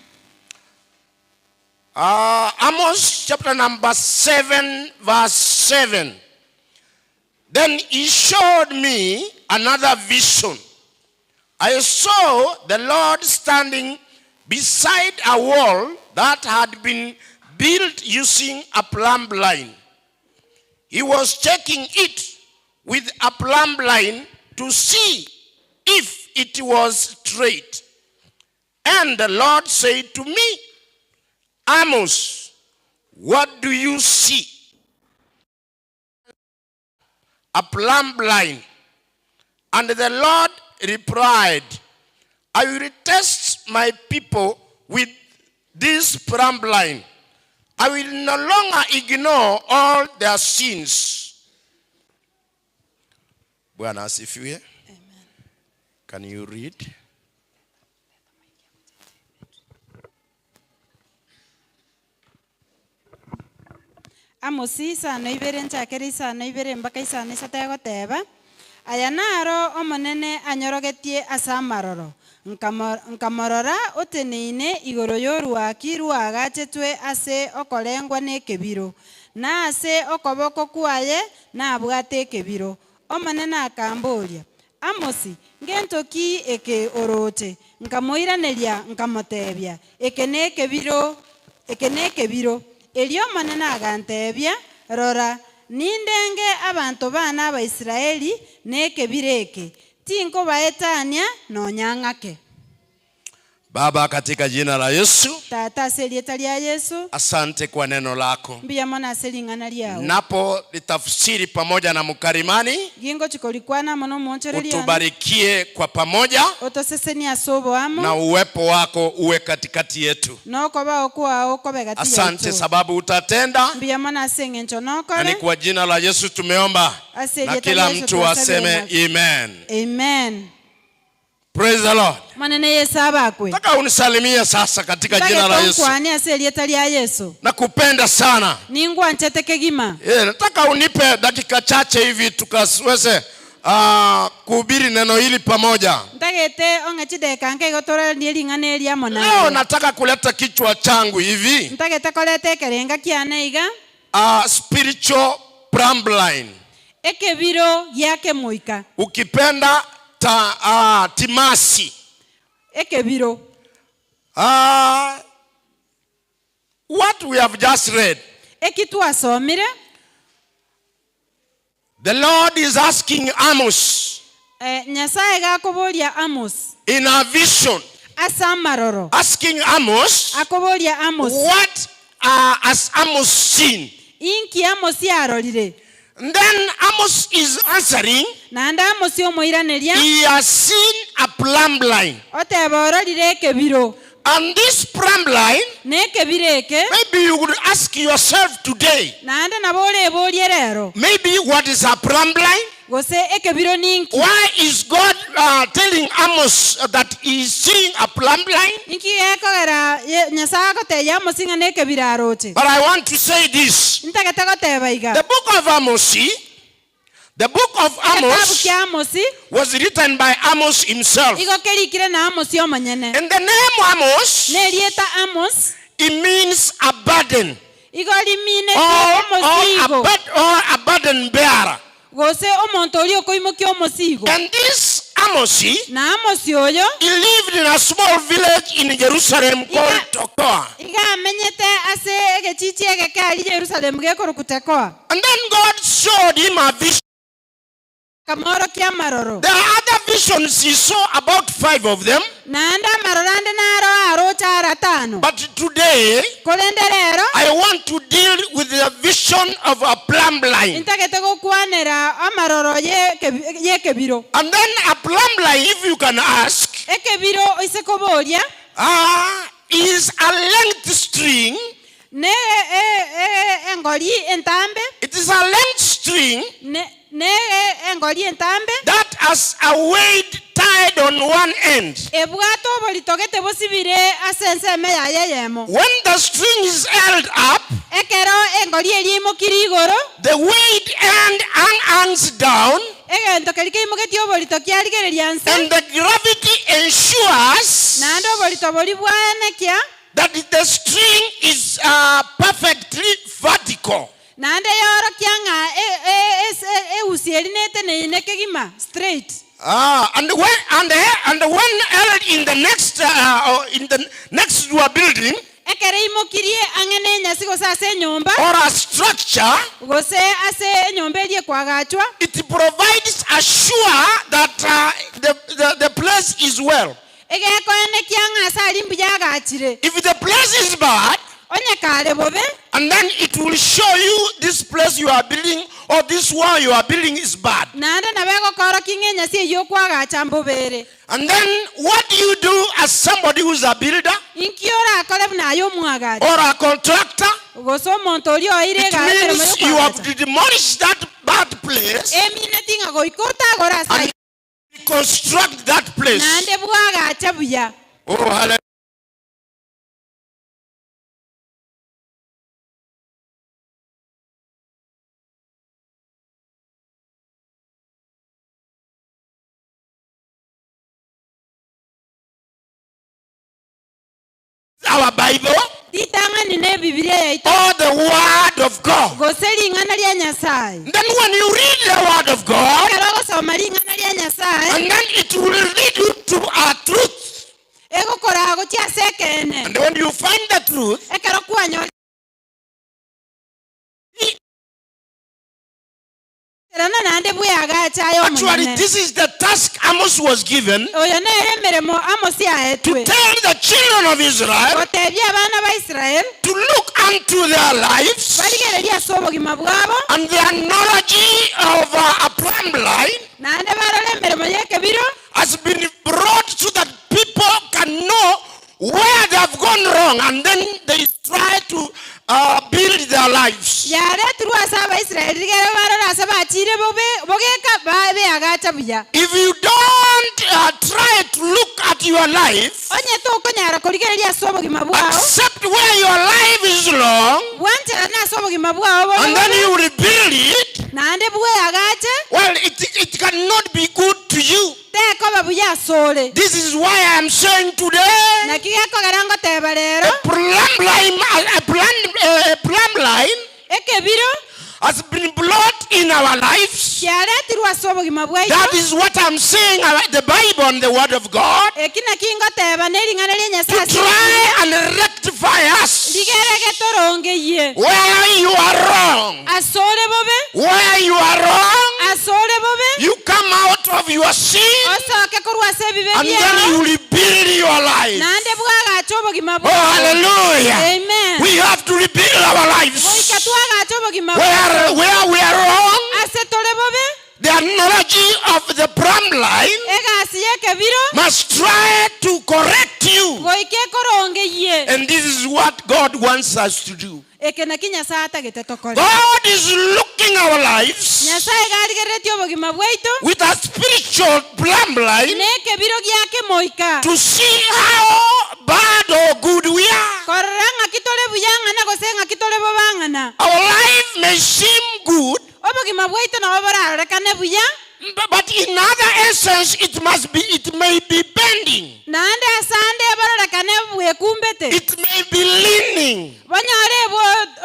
S5: Amos chapter number 7 verse 7. Then he showed me another vision. I saw the Lord standing beside a wall that had been built using a plumb line. He was checking it with a plumb line to see if it was straight. And the Lord said to me, Amos, what do you see? A plumb line. And the Lord replied, I will test my people with this plumb line. I will no longer ignore all their sins. Bwana asifiwe.
S3: Amen.
S5: Can you read?
S3: Amosi isano ibere nchakere isano ibere mpaka isano isatego teba. Aya naro omonene anyorogetie asa amaroro. Nkamorora oteneine igoro yoruaki ruagachetwe ase okolengwa nekebiro. Na ase okoboko kwaye nabwate ekebiro. Omonene akamboria. Amosi, ngentoki eke oroche. Nkamoiraneria nkamotebia. Eke nekebiro. Elio manena agantebia, rora, nindenge abantu bana ba Israeli neke bireke. Tinko baetania no nyangake.
S5: Baba, katika jina la Yesu,
S3: Tata selieta lia Yesu,
S5: asante kwa neno lako.
S3: Mbia mwana selingana liao.
S5: Napo litafsiri pamoja na mkarimani,
S3: Gingo chikolikuana mono moncherelia.
S5: Utubarikie kwa pamoja.
S3: Otoseseni asobo amo.
S5: Na uwepo wako uwe katikati yetu.
S3: Noko ba okuwa okobe gati yetu.
S5: Asante sababu utatenda.
S3: Mbia mwana sengencho noko.
S5: Na kwa jina la Yesu tumeomba. Na kila mtu aseme amen.
S3: Amen.
S5: Praise the Lord.
S3: Manene Yesu abakwe.
S5: Nataka unisalimie sasa katika jina la Yesu.
S3: Kwani aselieta lia Yesu.
S5: Nakupenda sana.
S3: Ningwa ncheteke gima.
S5: Nataka unipe dakika chache hivi tukaweze kuhubiri neno hili pamoja.
S3: Ntagete ongechide kange gotora nielingane elia mona.
S5: Leo nataka kuleta kichwa changu hivi.
S3: Ntagete kolete kerenga kiane iga.
S5: Spiritual plumb line.
S3: Ekebiro yake muika.
S5: Ukipenda timasi.
S3: Ekebiro.
S5: What we have just read.
S3: Ekitu asomire.
S5: The Lord is asking Amos.
S3: Nyasaye gakoboria Amos
S5: in a vision,
S3: asamaroro
S5: asking Amos,
S3: akoboria Amos
S5: what has Amos seen?
S3: inki Amos yarorire
S5: And then Amos is answering,
S3: nanda Amos omoiraneria
S5: he has seen a plumb line.
S3: otebororire kebiro
S5: And this plumb line,
S3: ne kebireke
S5: maybe you would ask yourself today,
S3: nanda nabole borie rero
S5: maybe what is a plumb line?
S3: gose ekebiro ninki
S5: Why is God telling Amos that he is seeing a plumb line?
S3: inki ekogera Nyasaye goteya Amos inga ne kebiraroche
S5: But I want to say this.
S3: ntagete goteba iga
S5: The book of Amos, the book of
S3: kitabu
S5: Amos
S3: kya Amos
S5: was written by Amos himself.
S3: igo kerikire na Amos omanyene
S5: And the name Amos,
S3: ne rieta Amos
S5: it means a burden
S3: igo limine
S5: or a burden bearer.
S3: gose omonto oli okoimokia omosigo
S5: And this Amos,
S3: na Amos oyo
S5: he lived in a small village in Jerusalem called Tekoa.
S3: iga amenyete ase egechichi egekari Jerusalem gekorokutekoa
S5: And then God showed him a vision.
S3: kamoro kia maroro
S5: There are other visions he saw, about 5 of them.
S3: nanda marorande naro arocha aratano
S5: But today,
S3: kolende rero
S5: I want to deal with the vision of a plumb line.
S3: intagete gokwanera amaroro ye kebiro
S5: And then a plumb line, if you can ask,
S3: ekebiro isekoboria
S5: is a length string.
S3: ne engori entambe
S5: It is a length string
S3: ne engori entambe
S5: that has a weight tied on one end.
S3: ebwato bolitogete bosibire asenseme ya yeyemo
S5: When the string is held up,
S3: ekero engori elimo kirigoro
S5: the weight end hangs down,
S3: egento kerike imogeti obolito kiarigereria nse
S5: and the gravity ensures
S3: nando obolito boli bwanekia
S5: that the string is perfectly vertical.
S3: nande yoro kianga eusieri nete ne kegima straight
S5: And when held in the next to a building
S3: ekere imokirie angene nyasi gose ase nyomba
S5: or a structure,
S3: gose ase nyomba erie kwagachwa
S5: it provides assure that the place is well.
S3: egekoene kianga ase alimbu yagachire
S5: If the place is bad,
S3: onyekare bobe
S5: and then it will show you this place you are building or this wall you are building is bad.
S3: nande nabegokoro kinge nyasi eyo kwagacha mbobere
S5: And then what do you do as somebody who is a builder
S3: inkiora akole bnayo mwagacha
S5: or a contractor?
S3: gose omonto oli oire
S5: It
S3: gare
S5: means you have demolished that bad place
S3: emine tinga goikota agora asa
S5: and reconstruct that place.
S3: nande bwagacha buya
S5: Oh, hallelujah. Our Bible
S3: titangani ne Biblia yaito
S5: or the Word of God.
S3: gose lingana lya Nyasaye
S5: Then when you read the Word of God,
S3: ekero gosoma lingana lya Nyasaye
S5: and then it will lead you to a truth.
S3: egokora gotia sekene
S5: And when you find the truth,
S3: ekero kwanyo rana nande bwagacha yo
S5: actually
S3: munene
S5: this is the task Amos was given
S3: oyo ne emeremo Amos
S5: to
S3: yaetwe
S5: tell the children of Israel
S3: gotebia abana ba Israel
S5: to look unto their lives
S3: baligereria sobogima bwabo
S5: and the analogy of a plumb line
S3: nande barole emeremo yekebiro
S5: has been brought so that people can know where they have gone wrong and then they try to build their lives.
S3: yaretirwa asa ba Israel rigere barora asa bachire bogeka babe agacha buya
S5: If you don't try to look at your life,
S3: onye to konyara korigereria sobogima bwao
S5: accept where your life is wrong,
S3: wanchera na sobogima bwao
S5: and then you rebuild it,
S3: nande bwe agache
S5: well, it cannot be good to you.
S3: teko babuya sole
S5: This is why I am saying today,
S3: na kigeko garango teba rero
S5: a plumb line
S3: ekebiro
S5: has been brought in our lives.
S3: yaretirwa sobogima bwaito
S5: That is what I'm saying about the Bible and the Word of God.
S3: ekina kingo teba neringana lya
S5: To
S3: Nyasaye
S5: try and rectify us
S3: ligerege toronge ye
S5: where you are wrong.
S3: asole bobe
S5: Where you are wrong,
S3: asole bobe
S5: You come out of your sin
S3: osoke korwase bibe
S5: and then you rebuild your life.
S3: nande bwaga chobo gimabo.
S5: Oh, hallelujah.
S3: Amen.
S5: We have to rebuild our lives.
S3: Boika twaga chobo gimabo.
S5: Where we are wrong,
S3: Asetole bobe
S5: the analogy of the plumb line
S3: egasi yekebiro
S5: must try to correct you.
S3: boike koronge ye.
S5: And this is what God wants us to do.
S3: Ekena kinyasa atagete tokore.
S5: God is looking our lives
S3: Nyasaye garigereti obogima bwaitu
S5: with a spiritual plumb line
S3: nekebiro gyake moika.
S5: to see how bad or good we are.
S3: Koranga kitole buyangana gosenga kitole bobangana.
S5: Our life may seem good,
S3: Obogima bwaitu na oborarekane buya.
S5: but in other essence it may be bending.
S3: Nande asande oborarekane bwekumbete.
S5: It may be leaning
S3: Bonyore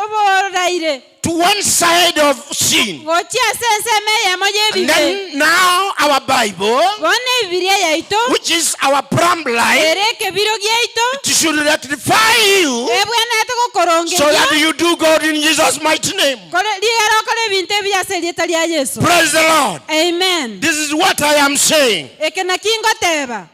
S3: oboraire.
S5: to one side of sin.
S3: Gochia sense meye moje
S5: And
S3: bibe.
S5: then now our Bible,
S3: Bone bibilia yaito.
S5: which is our plumb line,
S3: Ereke biro gyaito.
S5: it should rectify you
S3: Ebwana to koronge.
S5: so that you do God in Jesus' mighty name.
S3: Kole ligaro kole binte bya selieta lya Yesu.
S5: Praise the Lord.
S3: Amen.
S5: This is what I am saying.
S3: Ekena kingo teba.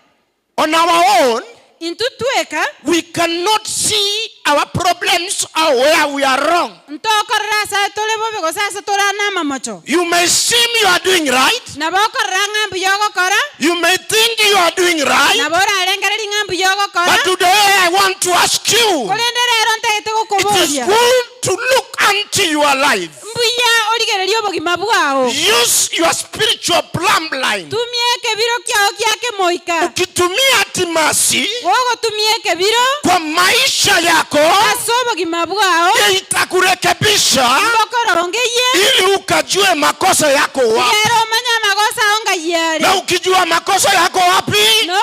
S5: On our own,
S3: Intutweka
S5: we cannot see our problems or where we are wrong.
S3: ntokorra sa tole bobe go sa tora na mamocho.
S5: You may seem you are doing right.
S3: Na bokorra ngambu yogo kora.
S5: You may think you are doing
S3: Na
S5: right.
S3: bora alengari ngambu yogo kora.
S5: But today I want to ask you,
S3: Kolendere ronte te ko
S5: it is
S3: koboria.
S5: good to look unto your life.
S3: Mbuya oligere lyo bogima bwao.
S5: Use your spiritual plumb line.
S3: Tumie kebiro kyao kyake moika.
S5: Ukitumia timasi
S3: Wogo tumie kebiro.
S5: kwa maisha yako,
S3: Asobo gima bwao.
S5: itakurekebisha
S3: Bokoronge ye.
S5: ili ukajue makosa yako wapi.
S3: Yero manya magosa onga yare.
S5: Na ukijua makosa yako wapi,
S3: No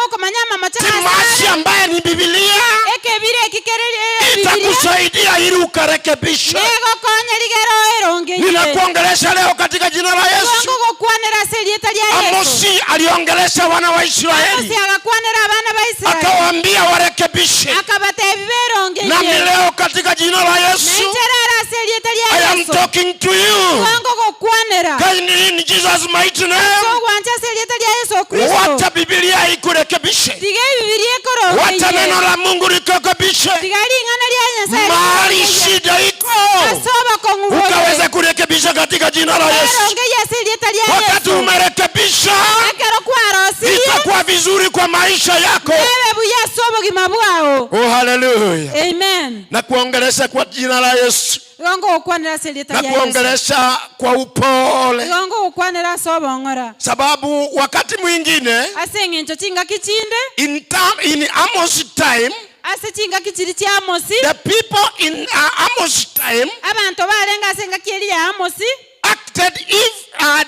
S3: komanya mamacha.
S5: timasi ambaye ni Biblia
S3: Ekebire kikerere bibilia.
S5: itakusaidia ili ukarekebishe.
S3: Nego konya ligero eronge ye.
S5: Ninakuongelesha leo katika jina la Yesu.
S3: Wango gokwanera selieta lya Yesu.
S5: Amosi aliongelesha wana wa Israeli,
S3: Amosi agakwanera abana ba Israeli.
S5: akawaambia warekebishe.
S3: Akabate biberonge
S5: Nami
S3: ye.
S5: leo katika jina la Yesu,
S3: Naiterera selieta
S5: I
S3: lya
S5: am
S3: Yesu.
S5: talking to you.
S3: Wango gokwanera.
S5: In Jesus' mighty name,
S3: So wancha selieta lya Yesu Kristo.
S5: wacha Biblia ikurekebishe.
S3: Tige bibilia koronge
S5: Wacha
S3: ye.
S5: neno la Mungu likurekebishe.
S3: Tigali ngana lya Nyasaye.
S5: Mahali shida iko,
S3: Asoba kongubo.
S5: ukaweza kurekebisha katika jina la Yesu.
S3: Eronge ye selieta lya
S5: Wakati
S3: Yesu.
S5: umerekebisha,
S3: Ekero kwarosi.
S5: itakuwa vizuri kwa maisha yako.
S3: Ewe buya sobo gima bwao.
S5: Oh, hallelujah.
S3: Amen.
S5: Na kuongelesha kwa jina la Yesu,
S3: Wango gokwanera selieta
S5: na
S3: lya Yesu.
S5: kuongelesha kwa upole,
S3: Wango gokwanera sobo ngora.
S5: sababu wakati mwingine
S3: Asenge ncho chinga kichinde.
S5: in Amos time,
S3: Ase chinga kichiri cha Amosi.
S5: the people in Amos time
S3: Abantu balenga asenga kieli ya Amosi.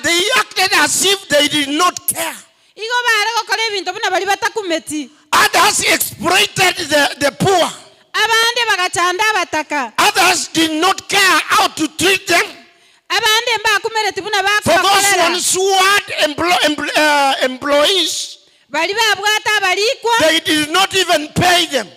S5: they acted as if they did not care.
S3: Igo bare gokora ebintu buna bali batakumeti.
S5: Others exploited the poor.
S3: Abande bagachanda abataka.
S5: Others did not care how to treat them.
S3: Abande mbakumereti buna
S5: For those
S3: bakokolera.
S5: ones who had employees,
S3: Bali babwata abalikwa.
S5: they did not even pay them.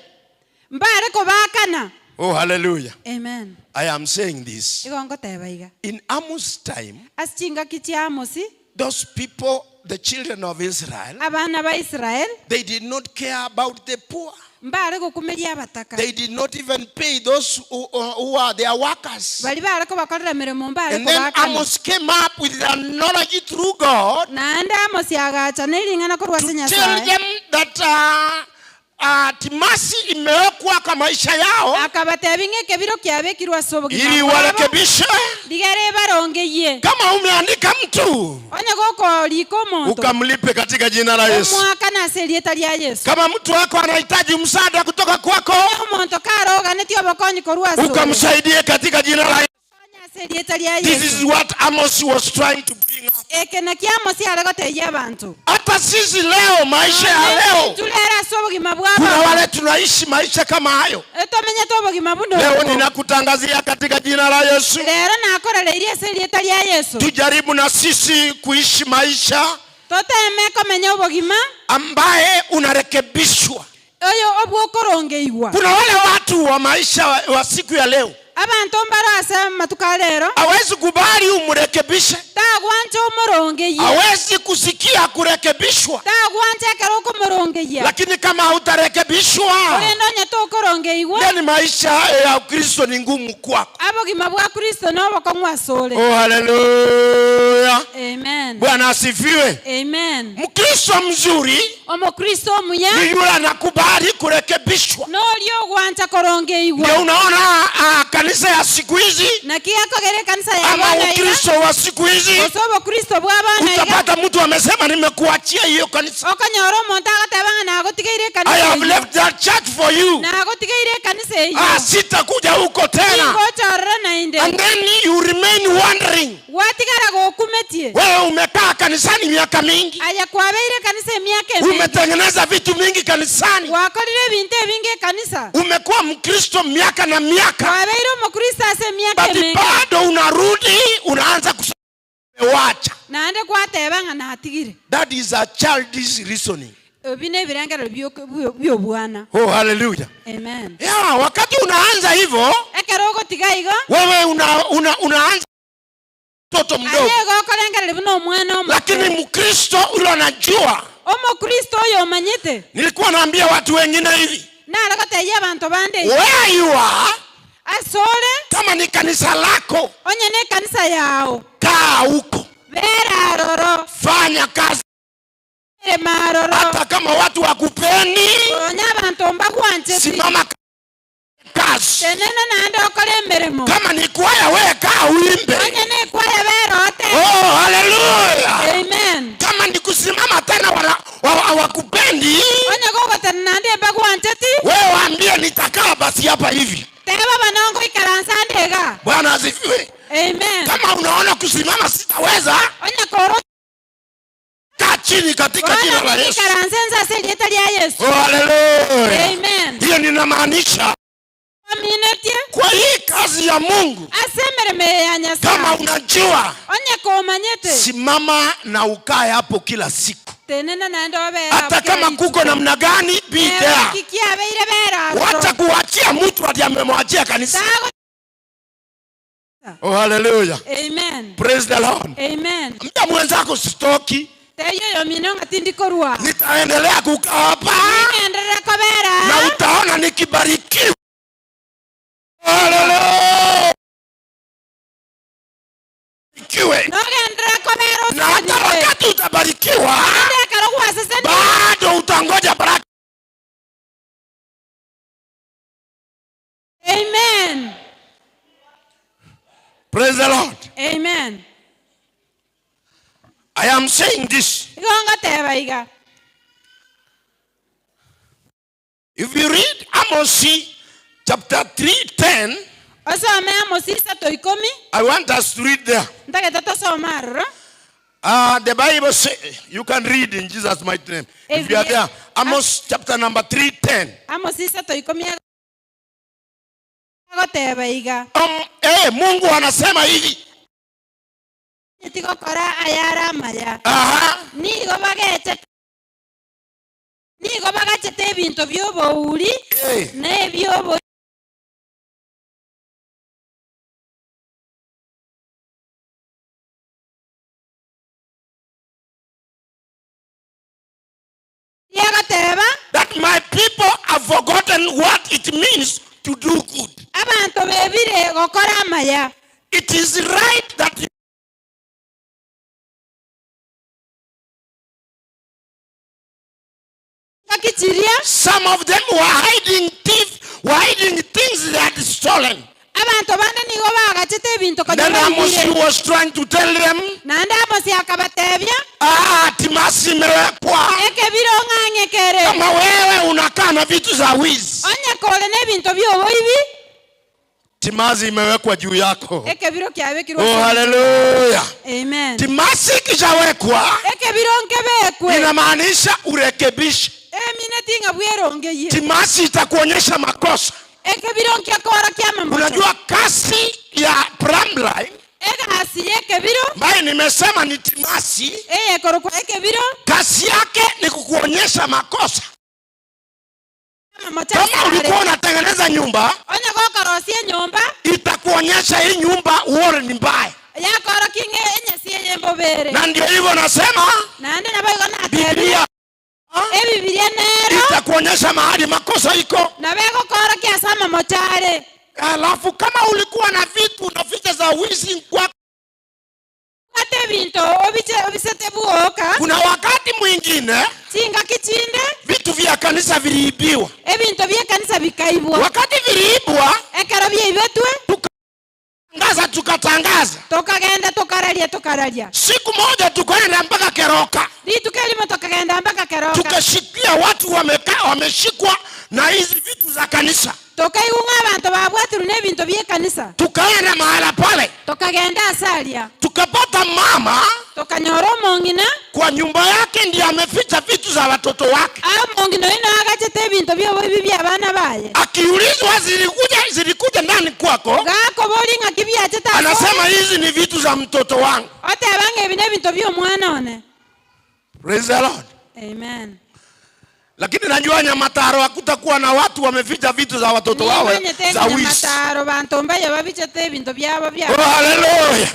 S3: Mbare ko bakana.
S5: Oh, hallelujah.
S3: Amen.
S5: I am saying this.
S3: Igo ngoteba iga.
S5: In Amos' time,
S3: Ase chinga kichi Amosi.
S5: those people, the children of Israel,
S3: Abana ba Israel.
S5: they did not care about the poor.
S3: Mbare gokumeria abataka.
S5: They did not even pay those who are their workers.
S3: Bali bare ko bakorera mirimo mbare
S5: And
S3: ko
S5: then
S3: bakana.
S5: Amos came up with the knowledge through God
S3: Naenda Amosi agacha nilingana ko rwase
S5: to tell
S3: Nyasaye.
S5: them that timasi imewekwa kwa maisha yao
S3: Akabate bingeke biro kyabekirwa sobo
S5: ili
S3: gima.
S5: warekebishe.
S3: Digere baronge ye.
S5: Kama umeandika mtu,
S3: Onye goko liko muntu.
S5: ukamlipe katika jina la Yesu.
S3: Mwaka na selieta lya Yesu.
S5: Kama mtu wako anahitaji msaada kutoka kwako,
S3: Omuntu karoga netio bakonyi korwa sobo.
S5: ukamsaidie katika jina la Yesu.
S3: Selieta lya
S5: This
S3: Yesu.
S5: is what Amos was trying to bring up.
S3: Ekena kiamosi aragoteje abantu.
S5: Hata sisi leo, maisha ya leo,
S3: Tulera sobo gima
S5: kuna
S3: bwaba.
S5: wale tunaishi maisha kama hayo.
S3: Etomenya tobo gima buno.
S5: Leo ninakutangazia katika jina la Yesu,
S3: Lero nakora leirie selieta lya Yesu.
S5: tujaribu na sisi kuishi maisha
S3: Toteme komenya obogima.
S5: ambaye unarekebishwa.
S3: Oyo obwo korongeigwa.
S5: Kuna wale watu wa maisha wa siku ya leo,
S3: abantu mbarasa matukalero
S5: hawezi kubali umrekebishe,
S3: tagwanje umurongeye
S5: hawezi kusikia kurekebishwa.
S3: tagwanje kero kumurongeye
S5: Lakini kama hautarekebishwa,
S3: ulendonya tokorongeiwa
S5: yani maisha ya Kristo ni ngumu kwako.
S3: abogima bwa Kristo nobo komwasole.
S5: Oh, haleluya.
S3: Amen.
S5: Bwana asifiwe.
S3: Amen.
S5: Mkristo mzuri
S3: Omukristo muya
S5: ni yule anakubali kurekebishwa.
S3: nolio gwanja korongeiwa.
S5: Ndio unaona kanisa ya siku hizi
S3: Na kiyako gere kanisa ya
S5: ama
S3: bana
S5: Ukristo wa siku hizi,
S3: osobo Kristo bwa bana
S5: utapata mtu amesema nimekuachia hiyo kanisa.
S3: okanyoro monta agatebanga na agotigeire
S5: I
S3: kanisa
S5: have left that church for you.
S3: na agotigeire kanisa hiyo
S5: Sitakuja huko tena.
S3: ngochorora na inde
S5: And then you remain wondering.
S3: watigara gokumetie
S5: Wewe umekaa kanisani miaka mingi,
S3: aya kwabeire kanisa miaka mingi
S5: umetengeneza vitu mingi kanisani,
S3: wakorire binte binge kanisa
S5: umekuwa Mkristo miaka na miaka,
S3: kwabeire omukristo ase miaka
S5: but
S3: mingi
S5: bado unarudi unaanza kuwacha.
S3: na ande kwatebanga na atigire.
S5: That is a childish reasoning.
S3: Obine birangaro byo bwana.
S5: Oh, hallelujah.
S3: Amen.
S5: Yeah, wakati unaanza hivyo
S3: Ekero gotigaigo
S5: wewe unaanza mtoto mdogo,
S3: ayego korengara bino mwana omo.
S5: lakini Mkristo ule anajua.
S3: Omukristo oyo manyete
S5: Nilikuwa naambia watu wengine hivi,
S3: nara goteya abantu bande
S5: where you are,
S3: asole
S5: kama ni kanisa lako,
S3: onye ne kanisa yao
S5: kaa huko,
S3: bera roro
S5: fanya kazi.
S3: maroro
S5: Hata kama watu wakupendi,
S3: onya abantu mbagwanje
S5: simama kazi.
S3: tenena nande okore emeremo
S5: Kama ni kwaya, wewe kaa uimbe.
S3: onye ne kwaya berote.
S5: Oh, hallelujah.
S3: Amen.
S5: Kama ni kusimama tena wakupendi,
S3: Onye gogotena nande mbagwanje ti
S5: wewe waambie nitakaa basi hapa hivi.
S3: teba banongo ikaransandega.
S5: Bwana asifiwe.
S3: Amen.
S5: Kama unaona kusimama sitaweza,
S3: Onye koro
S5: kaa chini katika jina la Yesu.
S3: ikaransenza selieta lya Yesu.
S5: Oh, hallelujah.
S3: Amen.
S5: Hiyo ninamaanisha
S3: Aminetie
S5: kwa hii kazi ya Mungu,
S3: asemereme ya
S5: kama
S3: Nyasaye
S5: unajua,
S3: onye komanyete
S5: simama na ukae hapo kila siku.
S3: tenena nande obera
S5: Hata kama kuko namna gani, be there.
S3: kikia beire bera
S5: Wacha kuachia mtu ati amemwachia kanisa.
S3: Sago.
S5: Oh, hallelujah.
S3: Amen.
S5: Praise the Lord.
S3: Amen.
S5: Mda mwenzako sitoki,
S3: Teyo yo minonga tindikorwa
S5: nitaendelea kukaa hapa
S3: ngendera kobera
S5: na utaona nikibarikiwa. Hallelujah. Barikiwe.
S3: nogendera kobera
S5: Na hata wakati utabarikiwa,
S3: ndekaro kwasese
S5: bado utangoja baraka.
S3: Amen.
S5: Praise the Lord.
S3: Amen.
S5: I am saying this.
S3: Igonga tebaiga
S5: If you read Amos chapter 3:10,
S3: osome Amosisa toikomi
S5: I want us to read there.
S3: ndageta tosomarro
S5: The Bible says, you can read in Jesus' mighty name. If you are there, Amos chapter number 3:10.
S3: Amosisa toikomi agotebaiga
S5: Mungu anasema hivi.
S3: itigokora ayara maya
S5: Aha.
S3: nigo bagachete ebinto byobouri nebyobo yagoteba
S5: That my people have forgotten what it means to do good.
S3: abantu bebire gokora amaya.
S5: It is right that some of them were hiding things they had stolen.
S3: abantu bande nigo bagachete ebinto
S5: Then Amos was trying to tell them,
S3: nande Amosi akabatebya
S5: timasi imewekwa.
S3: ekebiro ng'ang'ekere
S5: Kama wewe unakaa na vitu za wizi,
S3: onye kole n'ebinto byobo ibi
S5: timasi imewekwa juu yako.
S3: ekebiro kyabekirwa.
S5: Oh, hallelujah.
S3: Amen.
S5: Timasi kishawekwa
S3: ekebiro nkebekwe
S5: inamaanisha urekebishe.
S3: eminatinga bwerongeye
S5: Timasi itakuonyesha makosa.
S3: ekebiro nkyakora kyamambo.
S5: Unajua kasi ya plumbline
S3: egasi yekebiro
S5: ambayo nimesema ni timasi,
S3: eyekorokwa ekebiro
S5: kasi yake ni kukuonyesha makosa. Kama ulikuwa unatengeneza nyumba,
S1: Onya gokorosia nyumba.
S5: itakuonyesha hii nyumba uone ni mbaya.
S1: Yakoro kinge enyesie yembobere.
S5: Na ndio hivyo nasema
S1: Nande na bago na
S5: Biblia
S1: Biblia nero.
S5: itakuonyesha mahali makosa iko.
S1: Na bego koro kiasama mochare.
S5: Alafu kama ulikuwa na vitu unaficha za wizi kwa
S1: Ate binto obisete buoka.
S5: kuna wakati mwingine
S1: Chinga kichinde.
S5: vitu vya kanisa viliibiwa.
S1: Ebinto bya kanisa bikaibwa.
S5: Wakati viliibwa,
S1: Ekero bya ibetwe.
S5: tukatangaza.
S1: Tokagenda tokaralia.
S5: Siku moja tukaenda mpaka Keroka.
S1: Litukeli tokagenda mpaka Keroka.
S5: Tukashikia watu wameshikwa na hizi vitu za kanisa.
S1: Tokaigunga abantu babwatiru nebinto bya kanisa.
S5: Tukaenda mahala pale.
S1: Tokagenda asalia.
S5: Tukapata mama
S1: Tokanyoro mongina.
S5: kwa nyumba yake ndiye ameficha vitu za watoto wake.
S1: Mongino ino agachete binto bya bibi abana baye.
S5: Akiulizwa zilikuja ndani kwako,
S1: Gako bolinga kibya cheta.
S5: anasema hizi ni vitu za mtoto wangu.
S1: Ote abange bine binto bya mwana one.
S5: Praise the Lord.
S1: Amen.
S5: Lakini najua Nyamataro hakutakuwa na watu wameficha vitu za watoto wao za wizi.
S1: Mataro bantu mbaye babichete binto byabo bya.
S5: Oh, haleluya.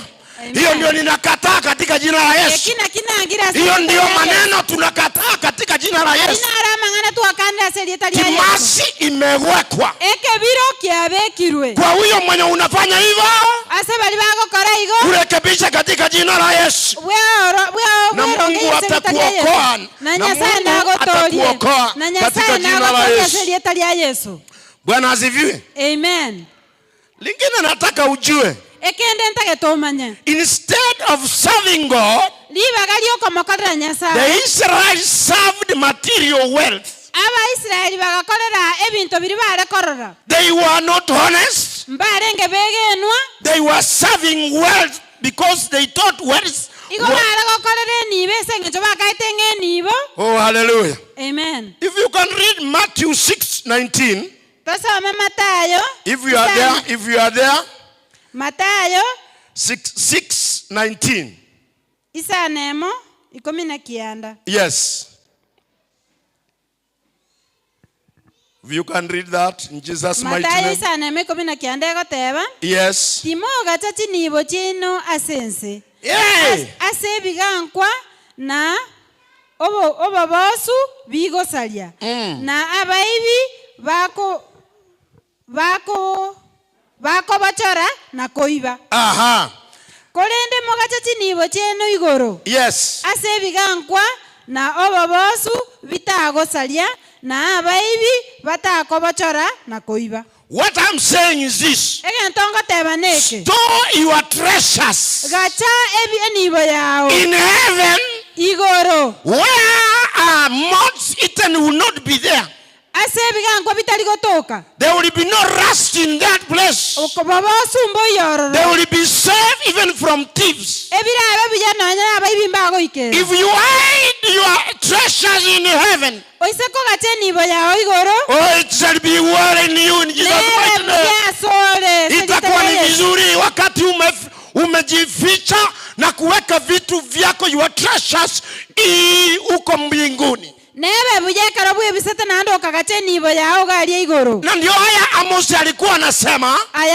S5: Hiyo ndio ninakataa katika jina la Yesu. Hiyo ndio maneno tunakataa katika jina la Yesu. Kimasi imewekwa. Kwa huyo mwenye unafanya hivyo, urekebisha katika jina la Yesu. Na Mungu atakuokoa. Na Mungu atakuokoa katika jina la Yesu. Bwana asifiwe.
S1: Amen.
S5: Lingine nataka ujue. Instead of serving God, the Israelites served material wealth. They were not honest. They were serving wealth because they thought wealth. Oh, hallelujah.
S1: Amen.
S5: If you can read Matthew 6:19. If you are there.
S1: Matayo
S5: 6:19.
S1: Isa nemo 19.
S5: Yes. If you can read that in Jesus' mighty name.
S1: Matayo isa nemo 19 goteba.
S5: Yes.
S1: Timoga tati nibo chino asense.
S5: Yeah.
S1: Asebigankwa na obo bosu bigosalia. Na abaibi bako bachora na koiba.
S5: Aha.
S1: Kolende mogachati nibo cheno igoro.
S5: Yes.
S1: Asebigankwa na obobosu bitagosalia na abaibi batako bachora na koiba.
S5: What I'm saying is this.
S1: Store
S5: your treasures
S1: in
S5: heaven,
S1: igoro,
S5: where moths eaten will not be there. There will be no rust in that place. They will be safe even from thieves. If you hide your treasures in heaven, oh, it shall be well in you in Jesus' mighty name. Itakuwa ni vizuri wakati umejificha na kuweka vitu vyako, your treasures uko mbinguni.
S1: Na
S5: ndio haya Amos alikuwa anasema, oh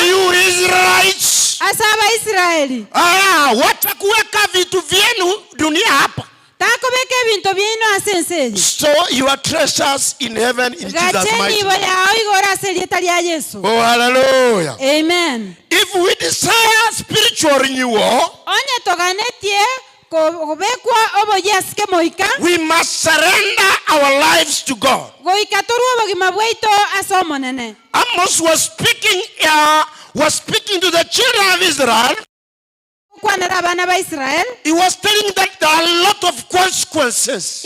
S5: you Israelites, watakuweka vitu vyenu dunia hapa. Store your treasures in heaven in Jesus' mighty name. Oh, hallelujah.
S1: Amen.
S5: If we desire spiritual renewal, we must surrender our lives to God. Amos was speaking to the children of Israel. He was telling that there are a lot of consequences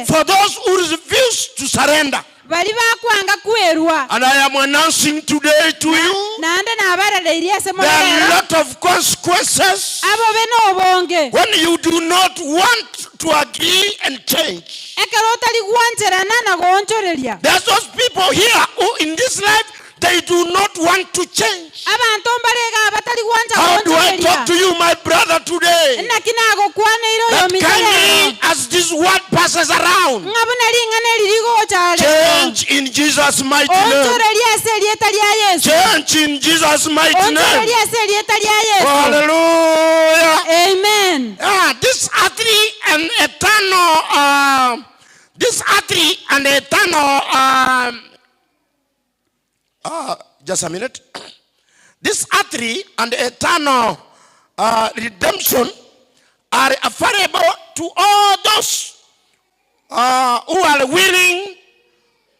S5: for those who refuse to surrender. And I am announcing today to you, there are a lot of consequences when you do not want to agree and change. There's those people here who in this life, they do not want to change. How do I talk to you, my brother, today? That kindly, as this word word passes around. Change in Jesus' mighty name. Change in Jesus' mighty name. Hallelujah.
S1: Amen.
S5: This earthly and eternal, just a minute. This earthly and eternal redemption are available to all those who are willing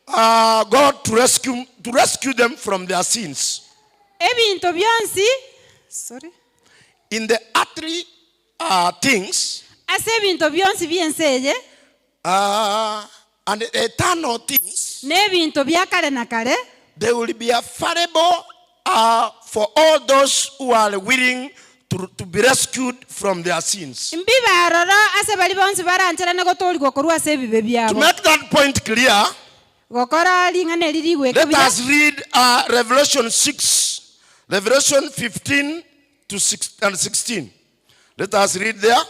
S5: God to rescue them from their sins. In the earthly things and the eternal things, they will be available for all those who are willing to be rescued from their sins. To make that point clear, let us read Revelation 6, Revelation 15 to 16. Let us read there.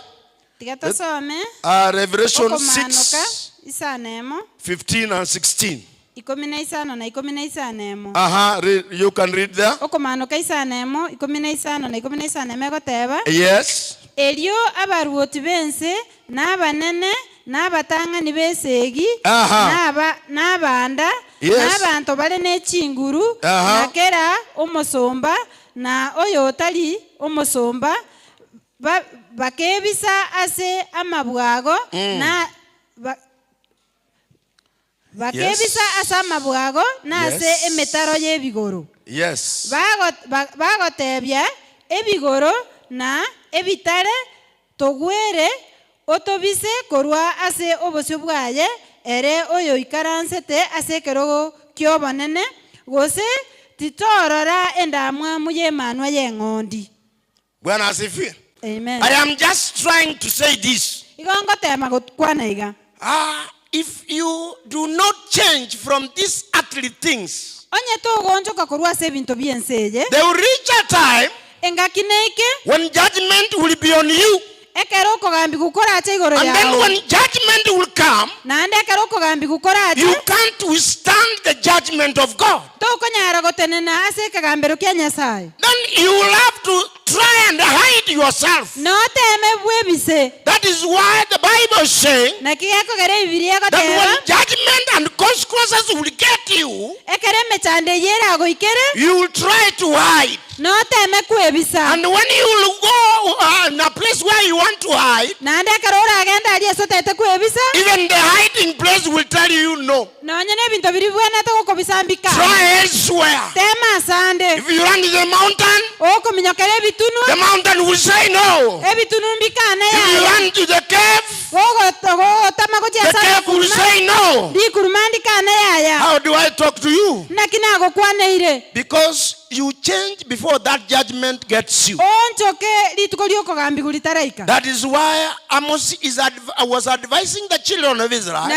S5: Revelation 6, 15 and 16. You can read there. Yes.
S1: Elio abaruoti bense n'abanene n'abatangani besegi n'abanda n'abantu bale n'ekinguru nakera omusomba na oyo otali omusomba bakebisa ase amabwago na bakebisa ase amabwago na ase emetaro y'ebigoro.
S5: Yes.
S1: Bagotebya ebigoro na ebitare togwere otobise korwa ase obosyo bwaye ere oyo ikaransete ase kerogo kyobonene gose titorora endamwa muye manwa y'eng'ondi.
S5: Bwana asifiwe.
S1: Amen.
S5: I am just trying to say this. If you do not change from these earthly things, there will reach a time when judgment will be on you. And then when judgment will come, you can't withstand the judgment of God. Then you will have to try and hide yourself. That is why the Bible is saying that when judgment and consequences will get you, you will try to hide. And when you will go in a place where you want to hide, even the hiding place will tell you no. Try elsewhere. If you run to the mountain, the mountain will say no. If you run to the cave will say no. How do I talk to you? Because you change before that judgment gets you. That is why Amos was advising the children of Israel. And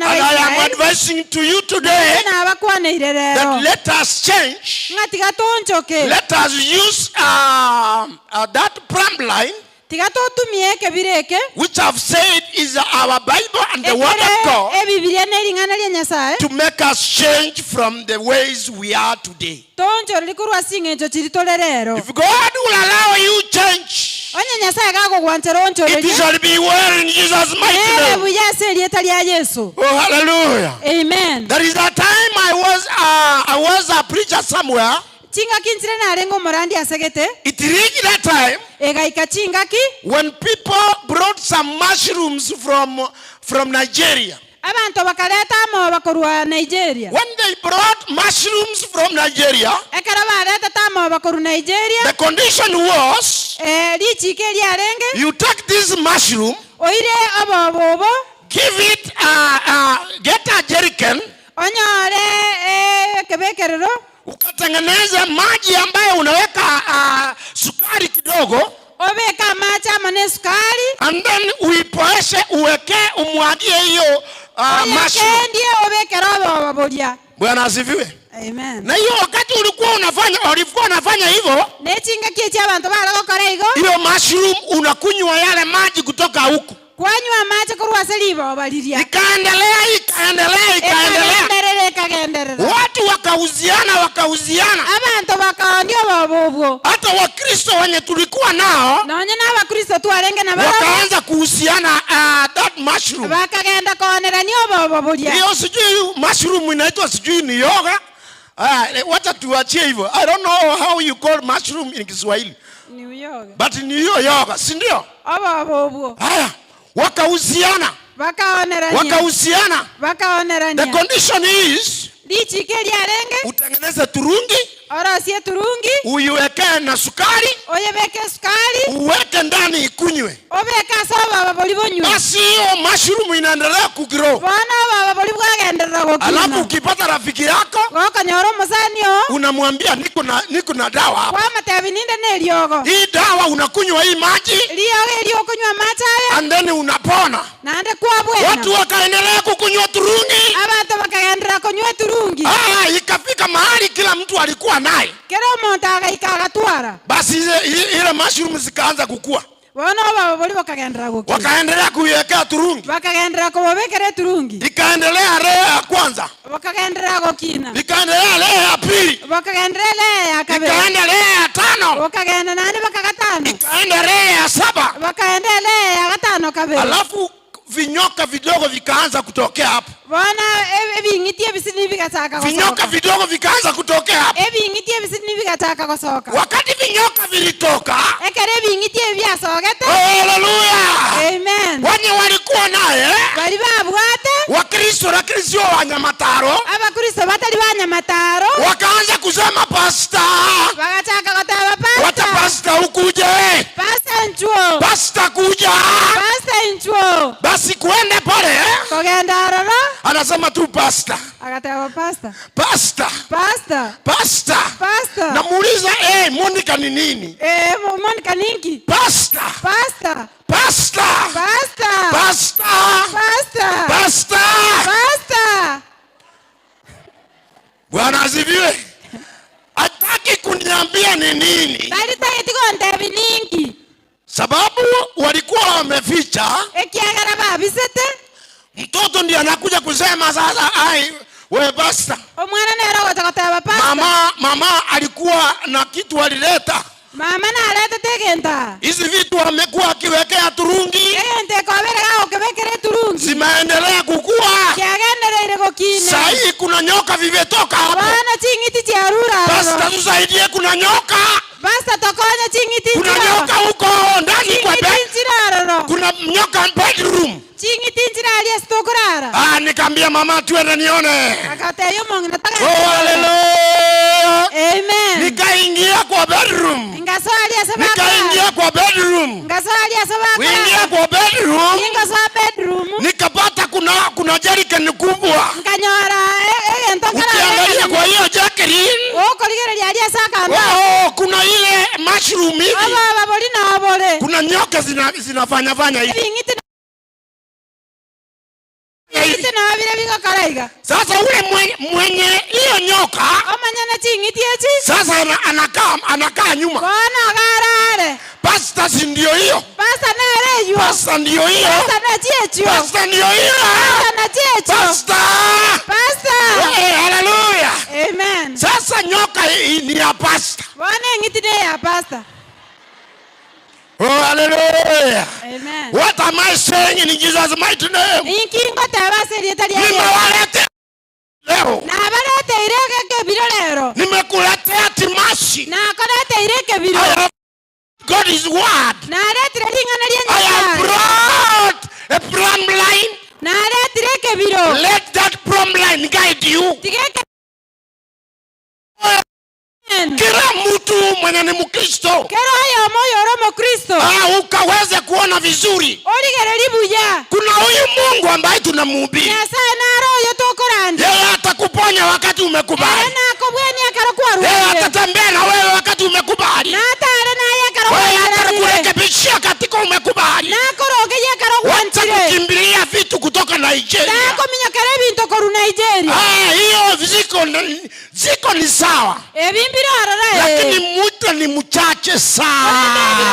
S5: I am advising to you today that let us change. Let us use that plumb line, which I've said is our Bible and the Word of God, to make us change from the ways we are today. If God will allow you change, it shall be well in Jesus' mighty name. Oh, hallelujah.
S1: Amen.
S5: There is a time I was a preacher somewhere. It reached that time when people brought some mushrooms from Nigeria. When they brought mushrooms from Nigeria, the condition was you take this mushroom, give it, get a jerrycan, ukatengeneza maji ambayo unaweka sukari kidogo, and then uipoeshe, uweke, umwagie hiyo mushroom. Bwana asifiwe.
S1: Amen.
S5: Na hiyo wakati ulikuwa unafanya hivyo, hiyo mushroom unakunywa yale maji kutoka huku.
S3: kwanywa maji kurwase libobaliria
S5: ikaendelea. Watu wakauziana
S3: abantu bakaondio bobobwo.
S5: hata Wakristo wenye tulikuwa nao
S3: Nonye n'abakristo twarenge na baba
S5: wakaanza kuhusiana that mushroom.
S3: bakagenda konerania bobobulia.
S5: Hiyo sijui mushroom inaitwa sijui ni yoga. Wacha tuachie hivyo. I don't know how you call mushroom in Kiswahili.
S3: Ni yoga.
S5: But ni hiyo yoga, si ndio?
S3: Abobobwo.
S5: Haya, wakahusiana. The condition is
S3: lichikelia renge
S5: utengeneze turungi,
S3: orosie turungi,
S5: uiweke na sukari,
S3: oyebeke sukari,
S5: uweke ndani ikunywe.
S3: obeka soba babolibonywa.
S5: Basi hiyo mushroom inaendelea kugrow.
S3: Bwana baba bolibwagenderera gokina.
S5: Alafu ukipata rafiki yako
S3: gokanyoro musanio
S5: unamwambia niko na dawa hapa.
S3: Kwa matebi ninde neliogo.
S5: Hii dawa unakunywa hii maji.
S3: Liyoge eliyokunywa maji haya.
S5: And then unapona.
S3: Nande kwa bwena.
S5: Watu wakaendelea kukunywa turungi.
S3: Abantu bakagendera kunywa turungi.
S5: Ikafika mahali kila mtu alikuwa naye.
S3: Kero umuntu akaikatwara.
S5: Basi ile mushroom zikaanza kukua.
S3: Wana baba boli bakagendera gokina.
S5: Wakaendelea kuiwekea turungi.
S3: Bakagendera kubobekere turungi.
S5: Ikaendelea leo ya kwanza.
S3: Bakagendera gokina.
S5: Ikaendelea leo ya pili.
S3: Bakagendera leo ya kabiri.
S5: Ikaendelea ya tano.
S3: Bakagenda nani bakagatano.
S5: Ikaendelea ya saba.
S3: Bakaendelea ya gatano kabiri.
S5: Alafu vinyoka vidogo vikaanza kutokea hapo.
S3: Bwana ebingitie bisini bikataka kusoka.
S5: Vinyoka vidogo vikaanza kutokea hapo.
S3: Ebingitie bisini bikataka kusoka.
S5: Wakati vinyoka vilitoka,
S3: ekere ebingitie byasogete.
S5: Hallelujah.
S3: Amen.
S5: Wenye walikuwa naye
S3: bali babwate
S5: Wakristo lakini sio Wanyamataro.
S3: Abakristo batali Banyamataro.
S5: Wakaanza kusema pastor.
S3: Bakataka kutaba pastor.
S5: Wacha pastor ukuje.
S3: Pastor nchuo.
S5: Pastor kuja.
S3: Pastor nchuo.
S5: Basi kuende pale.
S3: Kogenda arara.
S5: Anasema tu pastor.
S3: Akataba pastor.
S5: Pastor.
S3: Pastor.
S5: Pastor.
S3: Pastor.
S5: Namuuliza Monica ni nini?
S3: Monica ninki.
S5: Pastor.
S3: Pastor.
S5: Pastor.
S3: Pastor.
S5: Pastor.
S3: Pastor.
S5: Pastor.
S3: Pastor.
S5: Bwana asifiwe. Hataki kuniambia ni nini.
S3: Bali taitiko ndebi ninki.
S5: Sababu walikuwa wameficha.
S3: Ekiagara babisete.
S5: Mtoto ndiye anakuja kusema sasa, wewe pastor.
S3: Omwana nero gotakotaba pastor.
S5: Mama alikuwa na kitu alileta.
S3: Mama na aleta tegenda.
S5: Hizi vitu amekuwa akiwekea turungi.
S3: Ente kobere gao kebekere turungi.
S5: Zimaendelea kukua.
S3: Kiagendere ile gokine.
S5: Sahi kuna nyoka vivetoka hapo.
S3: Bana chingiti cha rura.
S5: Pastor tusaidie, kuna nyoka.
S3: Pastor tokonya chingiti.
S5: Kuna nyoka huko ndani kwa bed. Kuna nyoka bedroom.
S3: Chingiti njira aliye stokurara.
S5: Nikamwambia mama tuende nione.
S3: Akateyo mongi nataka.
S5: Hallelujah.
S3: Amen.
S5: Nikaingia kwa bedroom.
S3: Ngasali asaba.
S5: Nikaingia kwa bedroom.
S3: Ngasali asaba.
S5: Kuingia kwa bedroom.
S3: Ngasali bedroom.
S5: Nikapata kuna jerrycan kubwa.
S3: Nkanyora entokara.
S5: Ukiangalia kwa hiyo jerrycan.
S3: Koligere aliye saka.
S5: Kuna ile mushroom hivi.
S3: Aba boli na bole.
S5: Kuna nyoka zinafanya hivi. Sasa ule mwenye hiyo nyoka sasa anakaa nyuma. Pastor si ndio hiyo? Pastor ndio hiyo? Pastor ndio hiyo? Pastor! Hallelujah!
S3: Amen.
S5: Sasa nyoka ni ya pastor. Oh, hallelujah.
S3: Amen.
S5: What am I saying in Jesus' mighty name? Nimewaletea leo. Nimekuletea timashi. God is word. I have brought a plumb line. Let that plumb line guide you. Kila mtu mwenye ni Mkristo ukaweze kuona vizuri. Kuna huyu Mungu ambaye tunamhubiri. Yeye atakuponya wakati umekubali. Yeye atatembea na wewe wakati umekubali. Yeye atakurekebishia katika umekubali. Wacha kukimbilia vitu kutoka Nigeria. Hiyo ziko ni sawa. Lakini muda ni mchache sana.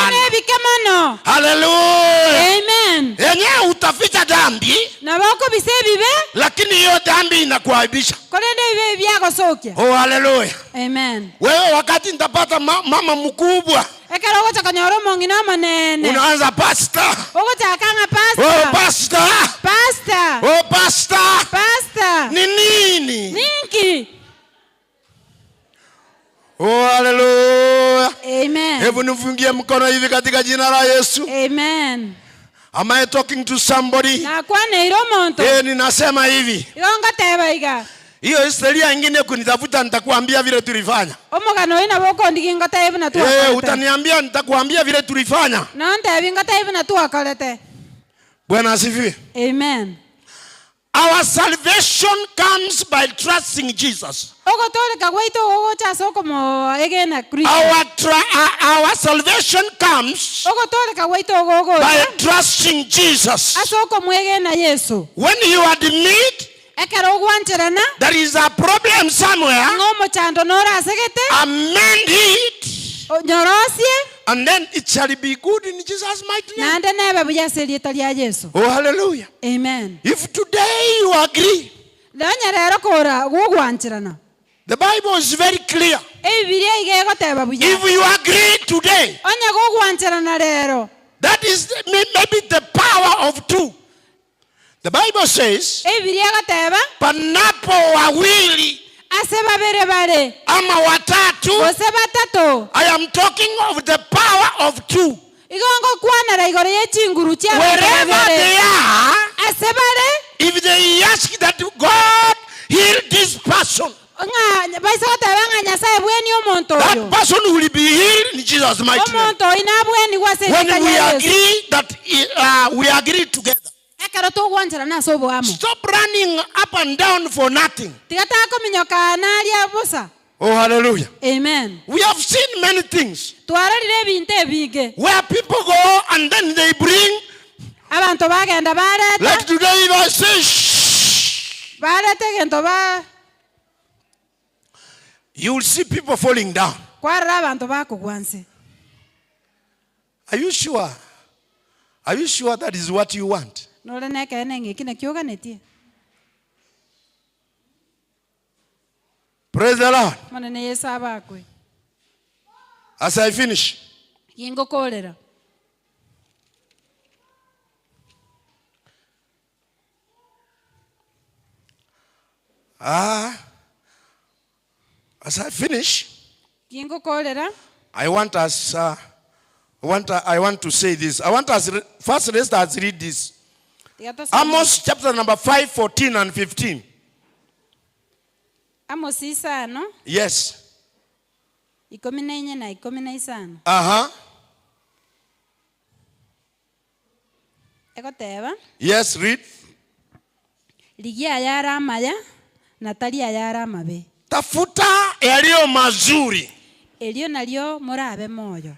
S3: Hallelujah.
S5: Hallelujah.
S3: Amen.
S5: Yenyewe unaficha dhambi,
S1: na bako bisebibe
S5: lakini hiyo dhambi inakuaibisha.
S1: kolende bibe byagosokia.
S5: Oh, haleluya.
S1: Amen.
S5: Wewe wakati nitapata mama mkubwa,
S1: Ekero gocha kanyoro mongina manene.
S5: unaanza pastor.
S1: Ogocha kanga pastor.
S5: Oh, pastor.
S1: Pastor.
S5: Oh, pastor.
S1: Pastor.
S5: Ni nini?
S1: Ninki.
S5: Oh, haleluya.
S1: Amen.
S5: Hebu nifungie mkono hivi katika jina la Yesu.
S1: Amen.
S5: Am I talking to somebody?
S1: Na kwane iro monto.
S5: Ninasema hivi.
S1: Yonga tebaiga.
S5: Hiyo historia nyingine kunitafuta nitakuambia vile tulifanya.
S1: Omugano ina boko ndiginga tebu na tu akalete.
S5: Utaniambia nitakuambia vile tulifanya.
S1: Na ntebinga tebu na tu akalete.
S5: Bwana asifiwe.
S1: Amen.
S5: Our salvation comes by trusting Jesus.
S1: Ogo tole kagwaito ogo cha soko mo egena Kristo.
S5: Our salvation comes
S1: Ogo tole kagwaito ogo
S5: by trusting Jesus.
S1: asoko mo egena Yesu.
S5: When you admit
S1: Ekero gwancherana
S5: there is a problem somewhere,
S1: ngomo chando nora asegete
S5: amend it,
S1: nyorosie
S5: and then it shall be good in Jesus' mighty name.
S1: nande nebe buyaseli talia Yesu.
S5: Oh, hallelujah.
S1: Amen.
S5: If today you agree,
S1: Danyarero kora go gwancherana.
S5: the Bible is very clear.
S1: Ebibilia igego teba buya.
S5: If you agree today,
S1: Onya go gwancherana rero.
S5: that is maybe the power of two. The Bible says,
S1: Ebibilia gateba
S5: panapo wawili
S1: aseba bere bare.
S5: ama watatu.
S1: Oseba tato.
S5: I am talking of the power of two.
S1: Igongo kwana ra igore ye chinguru chia
S5: Wherever they are,
S1: asebare
S5: if they ask that God heal this person,
S1: nga baisa tabanga nyasaye bweni omonto
S5: that
S1: oyo.
S5: person will be healed in Jesus' mighty name.
S1: Omonto ina bweni wase
S5: When we agree that we agree together.
S1: Ekero to gwanjara na sobo amo.
S5: Stop running up and down for nothing.
S1: Tigata ko minyoka na lia busa.
S5: Oh, hallelujah.
S1: Amen.
S5: We have seen many things
S1: Twararire binte bige.
S5: where people go and then they bring,
S1: Abantu bagenda bareta.
S5: like today if I say shh,
S1: Bareta gento ba
S5: you will see people falling down.
S1: kwarara abantu bakugwanse.
S5: Are you sure? Are you sure that is what you want?
S1: Nole neke nenge kine kyoganetie.
S5: Praise the Lord.
S1: Manene Yesu abakwe.
S5: As I finish,
S1: Yingo kolera.
S5: as I finish,
S1: Yingo kolera.
S5: I want to say this. I want us first let's read this. Amos chapter number 5, 14 and 15.
S1: Amos isano.
S5: Yes.
S1: 14 na 15. Egoteba.
S5: Yes, read.
S1: Ligia yara amaya na talia yara amabe.
S5: Tafuta yaliyo mazuri.
S1: Elio nalio morabe moyo.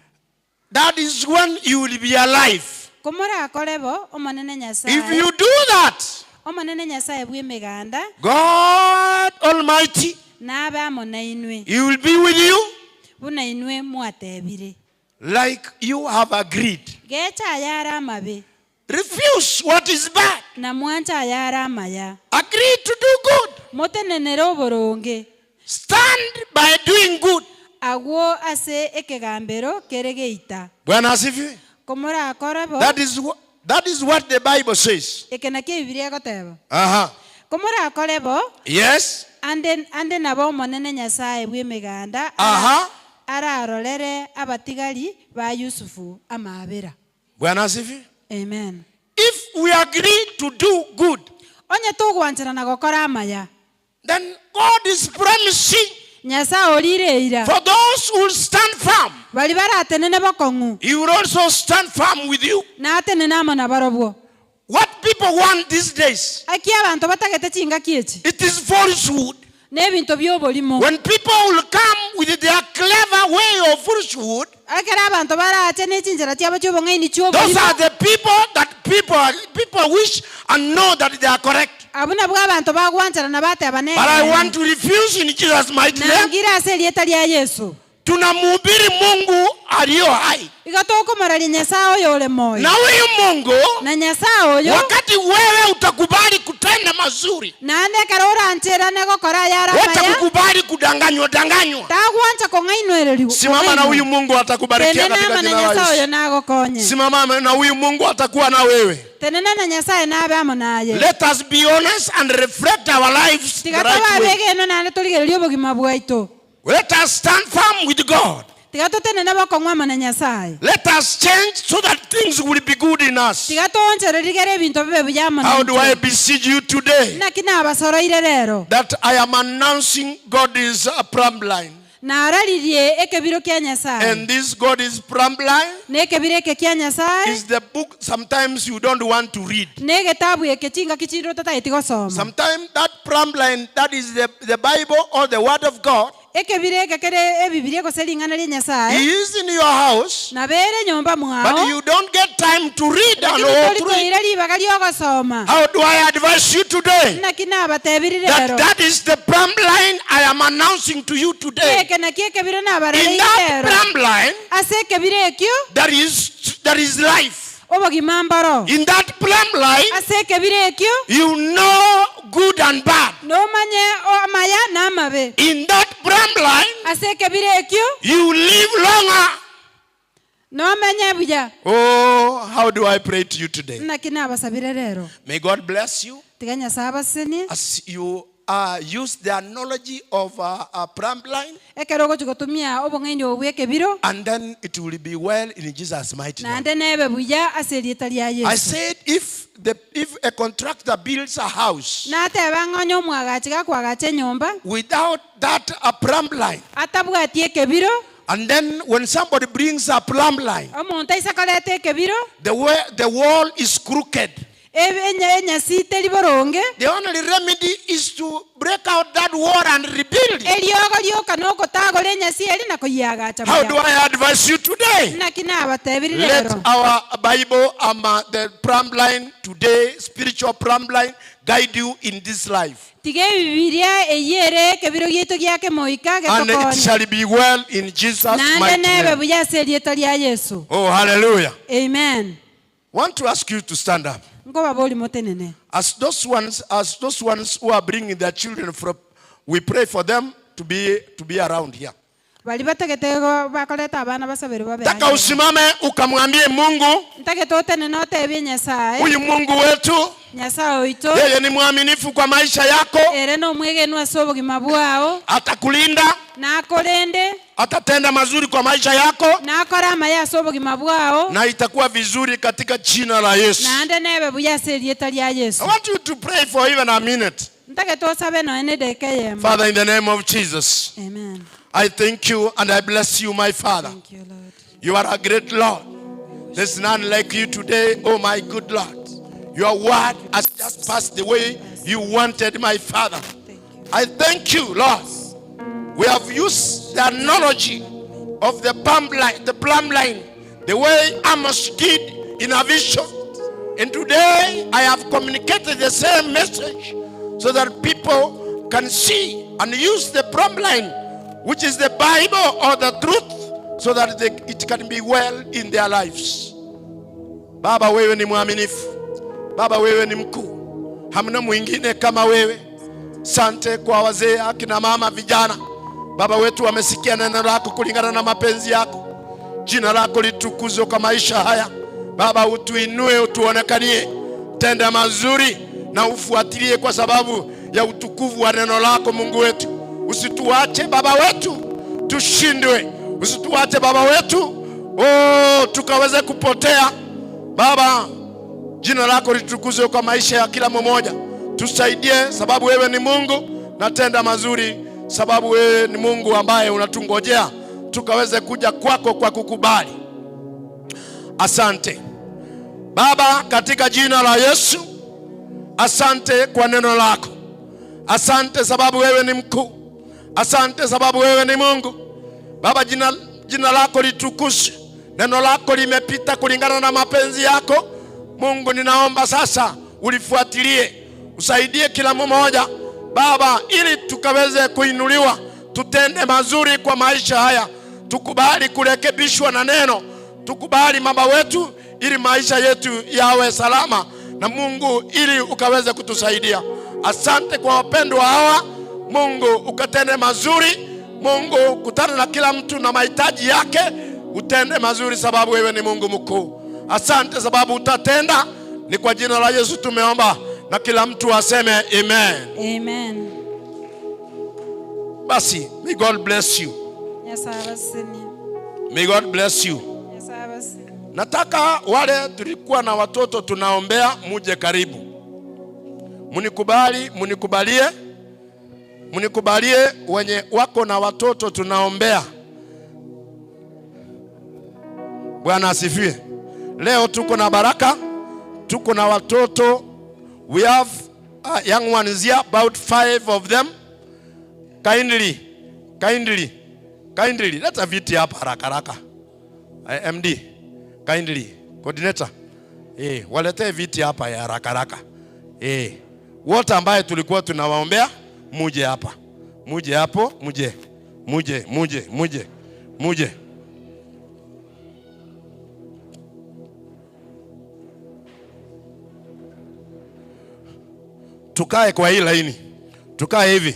S5: That is when you will be alive.
S1: Komora akorebo omonene nyasaye.
S5: If you do that,
S1: omonene nyasaye bw'emiganda
S5: God Almighty,
S1: nabe amo na inwe.
S5: He will be with you
S1: Buna inwe mwatebire.
S5: like you have agreed.
S1: Gecha yara amabe.
S5: Refuse what is bad.
S1: Na mwancha yara amaya.
S5: Agree to do good.
S1: Motenenere oboronge.
S5: Stand by doing good.
S1: Agwo ase ekegambero keregeita.
S5: Bwana asifiwe.
S1: Komora akorebo.
S5: That is what the Bible says.
S1: Ekena ke Biblia gotebo. Komora akorebo.
S5: Yes.
S1: Ande nabo monene nyasaye bw'emiganda. Ararolere abatigari ba Yusufu amabera.
S5: Bwana asifiwe.
S1: Amen.
S5: If we agree to do good,
S1: onye tugwanjira na gokora amaya,
S5: then God is promising
S1: Nyasa olireira.
S5: for those who will stand firm,
S1: Bali baratenene bakongu.
S5: He will also stand firm with you.
S1: Na atenene amana barobwo.
S5: What people want these days,
S1: Aki abantu batagete chinga kiechi.
S5: it is falsehood.
S1: Nebinto byobolimo.
S5: When people will come with their clever way of falsehood,
S1: Akera abantu barache nechinjira tyabo cyobonga ini
S5: those
S1: cyobolimo.
S5: are the people that people wish and know that they are correct.
S1: Abuna bwa abantu bagwanjira na bate abane.
S5: But I want to refuse in Jesus' mighty name.
S1: Nangira aseli eta lya Yesu.
S5: tunamhubiri Mungu aliyo hai.
S3: Igatoko marali Nyasaye yole moyo.
S5: Na huyu Mungu
S3: na Nyasaye yo
S5: wakati wewe utakubali kutenda mazuri,
S3: na ande karora antera nego kora yara maya.
S5: utakubali kudanganywa.
S3: Tagwanza kongainwereri.
S5: Simama na huyu Mungu atakubarikia katika jina la Yesu.
S3: Nago konye.
S5: Simama na huyu Mungu atakuwa na wewe.
S3: Tenena na Nyasaye na abamo naye.
S5: Let us be honest and reflect our lives the right way.
S3: Na toligererio bogima bwaito.
S5: Let us stand firm with God.
S3: Let
S5: us change so that things will be good in us. How do I beseech you today that I am announcing God is a plumb line? And this God is plumb line is the book sometimes you don't want to read. Sometimes that plumb line, that is the Bible or the Word of God. He is in your house, but you don't get time to read and all through it. How do I advise you today? That is the plumb line I am announcing to you today. In that plumb line, there is life. In that plumb line, you know good and bad. In that plumb line, you live longer. Oh, how do I pray to you today? May God bless you as you use the analogy of a plumb line, and then it will be well in Jesus' mighty name. I said if a contractor builds a house without that a plumb line, and then when somebody brings a plumb line, the wall is crooked. The only remedy is to break out that wall and rebuild it. How do I advise you today? Let our Bible, the plumb line today, spiritual plumb line, guide you in this life. And it shall be well in Jesus' mighty name. Oh, hallelujah.
S3: Amen.
S5: I want to ask you to stand up. As those ones who are bringing their children from, we pray for them to be around here. Taka usimame ukamwambie Mungu, huyu Mungu wetu yeye ni mwaminifu kwa maisha yako, atakulinda, atatenda mazuri kwa maisha yako, na itakuwa vizuri katika jina la Yesu. I want you to pray for even a minute. Father, in the name of Jesus,
S3: Amen.
S5: I thank you and I bless you, my Father.
S3: Thank you, Lord.
S5: You are a great Lord. There's none like you today, oh my good Lord. Your word has just passed the way you wanted, my Father. I thank you, Lord. We have used the analogy of the plumb line, the way Amos did in a vision. And today I have communicated the same message so that people can see and use the plumb line, which is the Bible or the truth, so that it can be well in their lives. Baba, wewe ni mwaminifu. Baba, wewe ni mkuu. Hamna mwingine kama wewe. Sante kwa wazee, akina mama, vijana. Baba wetu wamesikia neno lako kulingana na mapenzi yako. Jina lako litukuzwe kwa maisha haya. Baba, utuinue, utuonekanie. Tenda mazuri na ufuatilie kwa sababu ya utukufu wa neno lako, Mungu wetu. Usituache Baba wetu tushindwe. Usituache Baba wetu tukaweze kupotea. Baba, jina lako litukuzwe kwa maisha ya kila mmoja. Tusaidie sababu wewe ni Mungu, na tenda mazuri sababu wewe ni Mungu ambaye unatungojea tukaweze kuja kwako kwa kukubali. Asante Baba, katika jina la Yesu. Asante kwa neno lako. Asante sababu wewe ni mkuu. Asante sababu wewe ni Mungu. Baba, jina lako litukuzwe. Neno lako limepita kulingana na mapenzi yako. Mungu, ninaomba sasa ulifuatilie. Usaidie kila mmoja Baba, ili tukaweze kuinuliwa, tutende mazuri kwa maisha haya. tukubali kurekebishwa na neno, tukubali mama wetu, ili maisha yetu yawe salama, na Mungu ili ukaweze kutusaidia. Asante kwa wapendwa hawa, Mungu ukatende mazuri. Mungu kutana na kila mtu na mahitaji yake, utende mazuri, sababu wewe ni Mungu mkuu. Asante sababu utatenda. Ni kwa jina la Yesu tumeomba, na kila mtu aseme amen.
S1: Amen.
S5: Basi, may God bless you.
S1: Yes,
S5: May God bless you.
S1: Yes,
S5: Nataka wale tulikuwa na watoto tunaombea muje karibu. Munikubalie wenye wako na watoto tunaombea. Bwana asifiwe. Leo tuko na baraka, tuko na watoto. We have young ones here, about 5 of them. Kindly, leta viti hapa haraka. MD, kindly, coordinator. Walete viti hapa ya haraka. Wote ambaye tulikuwa tunawaombea, muje hapa. Muje hapo, muje. Tukae kwa hii laini. Tukae hivi.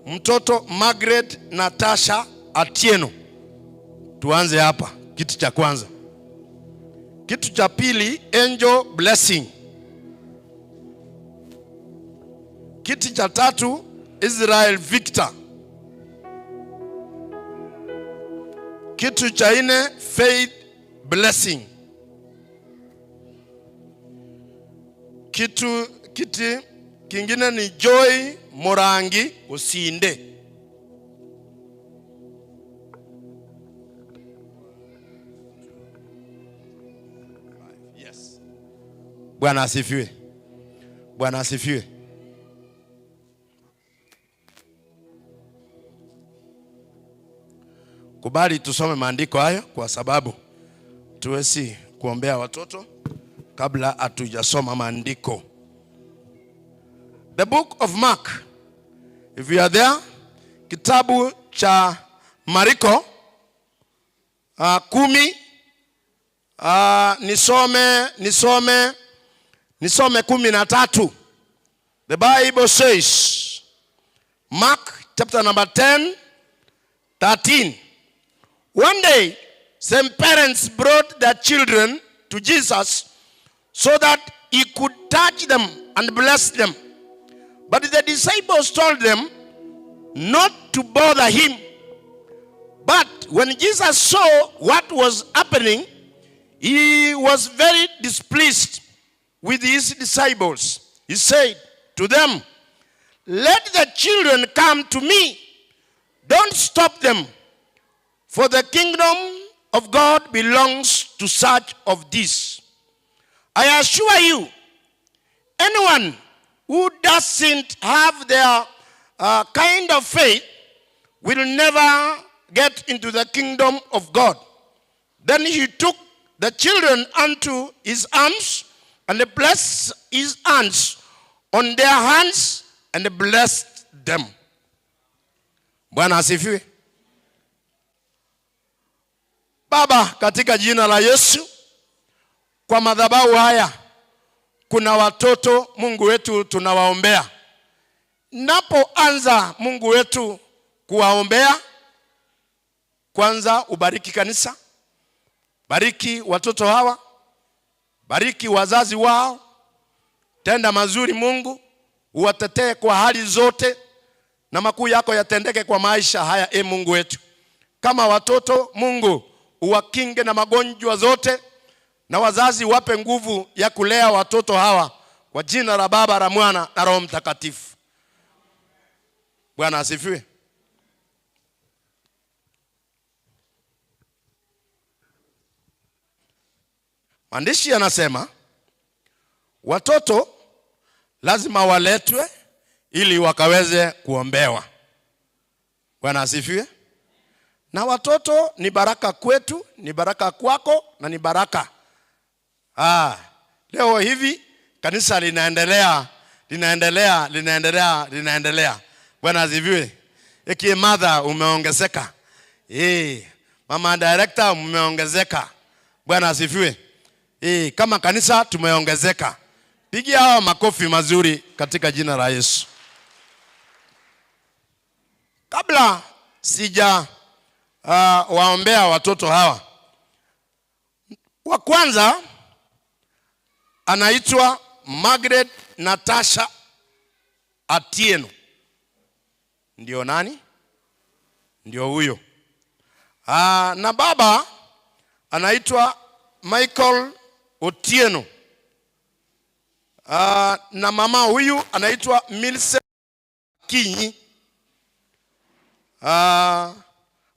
S5: Mtoto Margaret Natasha Atieno. Tuanze hapa, kitu cha kwanza. Kitu cha pili, Angel Blessing. Kitu cha tatu, Israel Victor. Kitu cha nne, Faith Blessing. Kitu kingine ni Joy Morangi Usinde. Yes. Bwana asifiwe. Kubali tusome maandiko hayo, kwa sababu tuwezi kuombea watoto kabla hatujasoma maandiko. The book of Mark. If you are there, kitabu cha Mariko 10, nisome 13. The Bible says, Mark chapter number 10, 13. One day, some parents brought their children to Jesus so that he could touch them and bless them. But the disciples told them not to bother him. But when Jesus saw what was happening, he was very displeased with his disciples. He said to them, "Let the children come to me. Don't stop them, for the kingdom of God belongs to such of these. I assure you, anyone who doesn't have their kind of faith will never get into the kingdom of God." Then he took the children unto his arms and blessed his hands on their hands and blessed them. Bwana asifiwe. Baba, katika jina la Yesu, kwa madhabahu haya kuna watoto Mungu wetu tunawaombea. Napoanza Mungu wetu kuwaombea, kwanza ubariki kanisa, bariki watoto hawa, bariki wazazi wao, tenda mazuri Mungu, uwatetee kwa hali zote, na makuu yako yatendeke kwa maisha haya Mungu wetu. Kama watoto Mungu, uwakinge na magonjwa zote, na wazazi wape nguvu ya kulea watoto hawa, kwa jina la Baba, la Mwana na Roho Mtakatifu. Bwana asifiwe. Maandishi yanasema watoto lazima waletwe ili wakaweze kuombewa. Bwana asifiwe. Na watoto ni baraka kwetu, ni baraka kwako, na ni baraka. Leo hivi kanisa linaendelea. Bwana asifiwe. Eki mother umeongezeka. Mama director umeongezeka. Bwana asifiwe. Kama kanisa tumeongezeka. Pigia hao makofi mazuri katika jina la Yesu. Kabla sija waombea watoto hawa, wa kwanza anaitwa Margaret Natasha Atieno. Ndio nani? Ndio huyo. Na baba anaitwa Michael Otieno. Na mama huyu anaitwa Millicent Akinyi.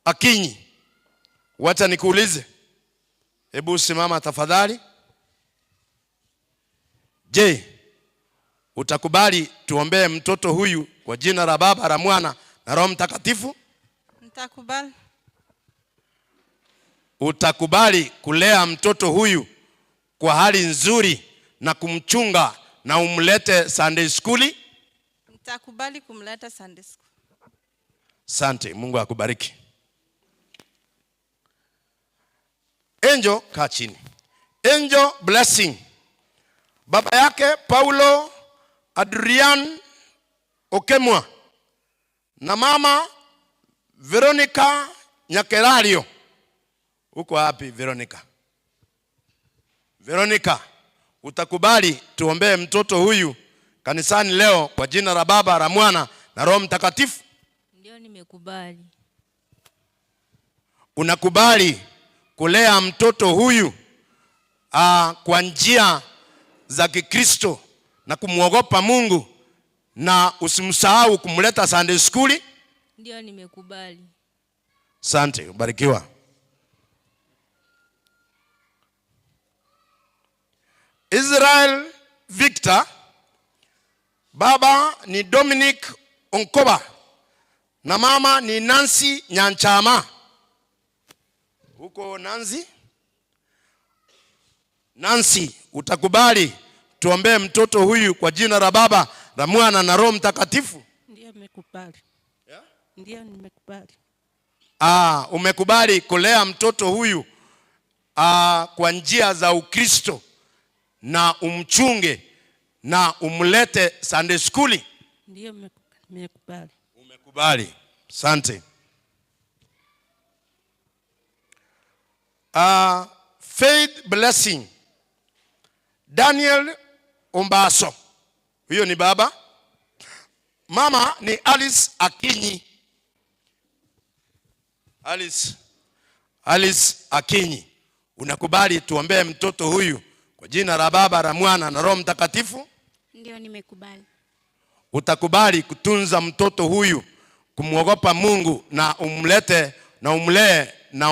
S5: Akinyi. Wacha nikuulize. Hebu simama tafadhali. Je, utakubali tuombee mtoto huyu kwa jina la Baba, la Mwana na Roho Mtakatifu?
S3: Nitakubali.
S5: Utakubali kulea mtoto huyu kwa hali nzuri na kumchunga na umlete Sunday school?
S3: Nitakubali kumleta Sunday school.
S5: Asante, Mungu akubariki. Angel, kaa chini. Angel Blessing. Baba yake Paulo Adrian Okemwa na mama Veronica Nyakerario. Uko wapi Veronica? Veronica, utakubali tuombee mtoto huyu kanisani leo kwa jina la Baba, la Mwana na Roho Mtakatifu?
S1: Ndio, nimekubali.
S5: Unakubali kulea mtoto huyu kwa njia za Kikristo na kumwogopa Mungu na usimsahau kumleta Sunday school?
S1: Ndio, nimekubali.
S5: Asante, ubarikiwa. Israel Victor. Baba ni Dominic Onkoba na mama ni Nancy Nyanchama. Huko Nancy? Nancy, utakubali tuombee mtoto huyu kwa jina la Baba, la Mwana na Roho Mtakatifu?
S3: Ndio, nimekubali.
S5: Yeah?
S3: Ndio, nimekubali.
S5: Umekubali kulea mtoto huyu kwa njia za Ukristo na umchunge na umlete Sunday school?
S3: Ndio, nimekubali.
S5: Umekubali. Asante. Faith Blessing. Daniel Ombaso. Huyo ni baba. Mama ni Alice Akinyi. Alice Akinyi. Unakubali tuombee mtoto huyu kwa jina la Baba, la Mwana na Roho Mtakatifu?
S6: Ndio, nimekubali.
S5: Utakubali kutunza mtoto huyu, kumwogopa Mungu na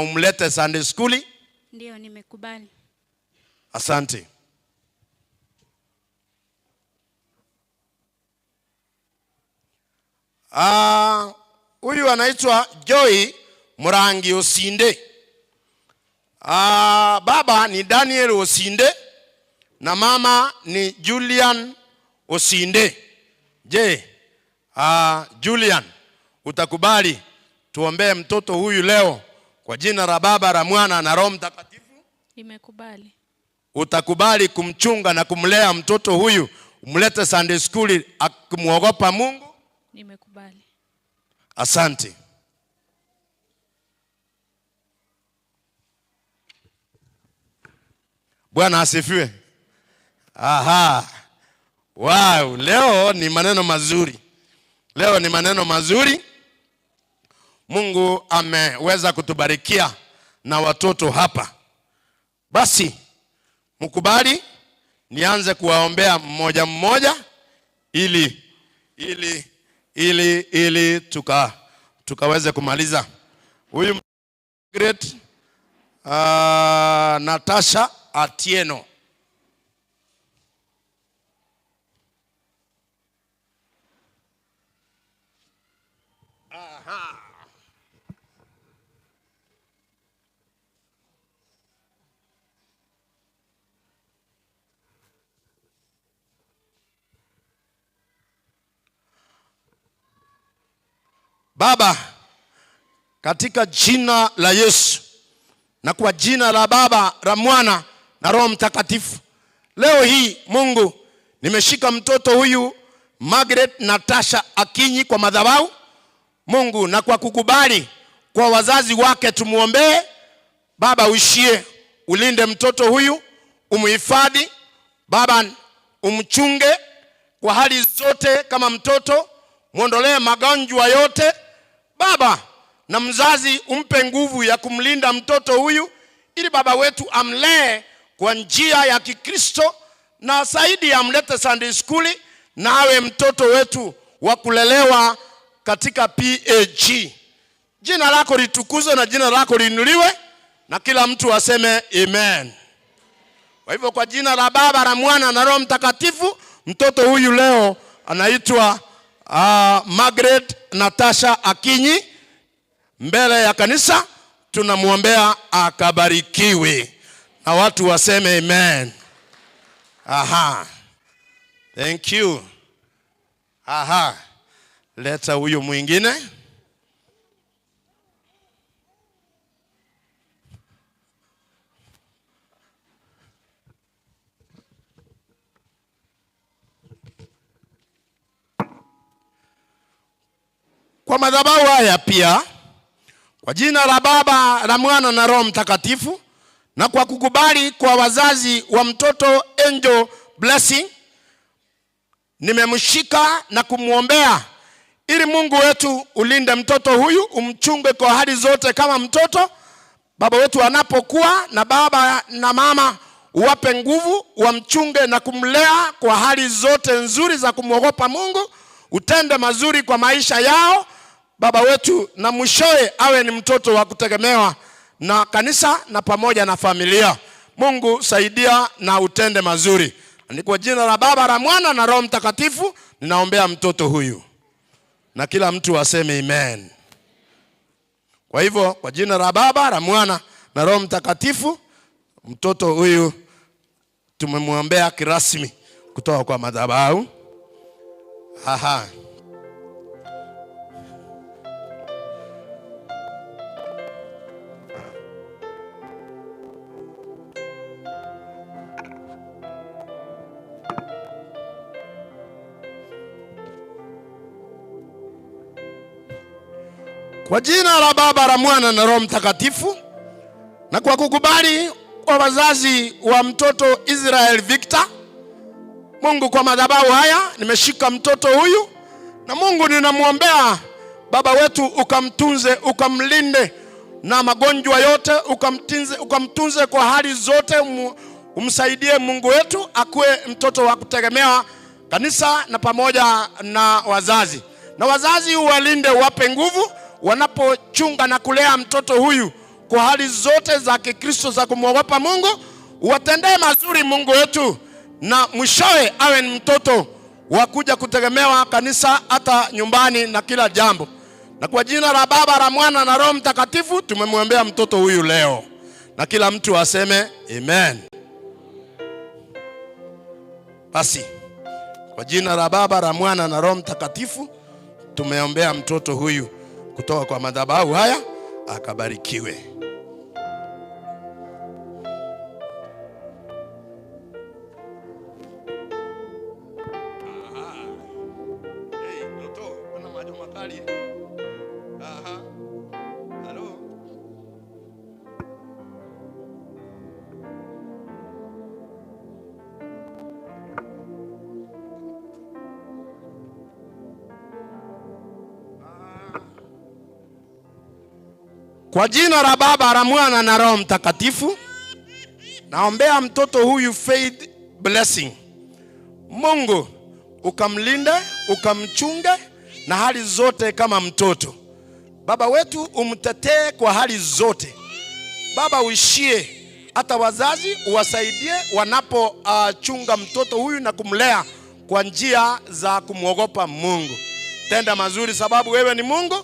S5: umlete Sunday school?
S6: Ndio, nimekubali.
S5: Asante. Huyu anaitwa Joy Murangi Osinde. Baba ni Daniel Osinde na mama ni Julian Osinde. Je, Julian, utakubali tuombee mtoto huyu leo kwa jina la Baba, la Mwana na Roho Mtakatifu?
S6: Nimekubali.
S5: Utakubali kumchunga na kumlea mtoto huyu, umlete Sunday school akimwogopa Mungu?
S6: Nimekubali.
S5: Asante. Bwana asifiwe. Wow, leo ni maneno mazuri. Leo ni maneno mazuri. Mungu ameweza kutubarikia na watoto hapa. Basi mkubali nianze kuwaombea mmoja mmoja ili tukaweze kumaliza. Huyu Margaret Natasha Atieno. Baba, katika jina la Yesu na kwa jina la Baba, la Mwana na Roho Mtakatifu, leo hii Mungu, nimeshika mtoto huyu Margaret Natasha Akinyi kwa madhabahu Mungu, na kwa kukubali kwa wazazi wake tumuombee. Baba, uishie, ulinde mtoto huyu, umuhifadhi Baba, umchunge kwa hali zote kama mtoto, muondolee magonjwa yote Baba, na mzazi umpe nguvu ya kumlinda mtoto huyu, ili Baba wetu amlee kwa njia ya Kikristo, na zaidi amlete Sunday school, na awe mtoto wetu wa kulelewa katika PAG. Jina lako litukuzwe na jina lako liinuliwe, na kila mtu aseme amen. Kwa hivyo kwa jina la Baba, la Mwana na Roho Mtakatifu, mtoto huyu leo anaitwa Margaret Natasha Akinyi. Mbele ya kanisa tunamuombea akabarikiwe, na watu waseme amen. Aha. Thank you. Aha. Leta huyo mwingine. Kwa madhabahu haya pia, kwa jina la Baba, la Mwana na Roho Mtakatifu, na kwa kukubali kwa wazazi wa mtoto Angel Blessing, nimemshika na kumuombea ili Mungu wetu ulinde mtoto huyu, umchunge kwa hali zote kama mtoto. Baba wetu anapokuwa, na baba na mama uwape nguvu, wamchunge na kumlea kwa hali zote nzuri za kumwogopa Mungu, utende mazuri kwa maisha yao Baba wetu, na mwishowe awe ni mtoto wa kutegemewa na kanisa na pamoja na familia. Mungu saidia na utende mazuri. Ni kwa jina la Baba, la Mwana na Roho Mtakatifu ninaombea mtoto huyu, na kila mtu aseme amen. Kwa hivyo kwa jina la Baba, la Mwana na Roho Mtakatifu, mtoto huyu tumemwombea kirasmi kutoka kwa madhabahu. Aha. Kwa jina la Baba, la Mwana na Roho Mtakatifu, na kwa kukubali kwa wazazi wa mtoto Israel Victor, Mungu, kwa madhabahu haya nimeshika mtoto huyu, na Mungu ninamuombea Baba wetu ukamtunze, ukamlinde na magonjwa yote, ukamtunze kwa hali zote, umsaidie Mungu wetu akuwe mtoto wa kutegemewa kanisa na pamoja na wazazi. Na wazazi uwalinde, wape nguvu wanapochunga na kulea mtoto huyu kwa hali zote za Kikristo za kumwogopa Mungu, uwatendee mazuri Mungu wetu, na mwishowe awe ni mtoto wa kuja kutegemewa kanisa hata nyumbani na kila jambo. Na kwa jina la Baba, la Mwana na Roho Mtakatifu tumemwombea mtoto huyu leo, na kila mtu aseme amen. Basi kwa jina la Baba, la Mwana na Roho Mtakatifu tumeombea mtoto huyu kutoka kwa madhabahu haya, akabarikiwe. Kwa jina la Baba, la Mwana na Roho Mtakatifu, naombea mtoto huyu Faith Blessing. Mungu ukamlinde, ukamchunge na hali zote kama mtoto. Baba wetu umtetee kwa hali zote. Baba uishie, hata wazazi uwasaidie wanapochunga mtoto huyu na kumlea kwa njia za kumwogopa Mungu. Tenda mazuri sababu wewe ni Mungu,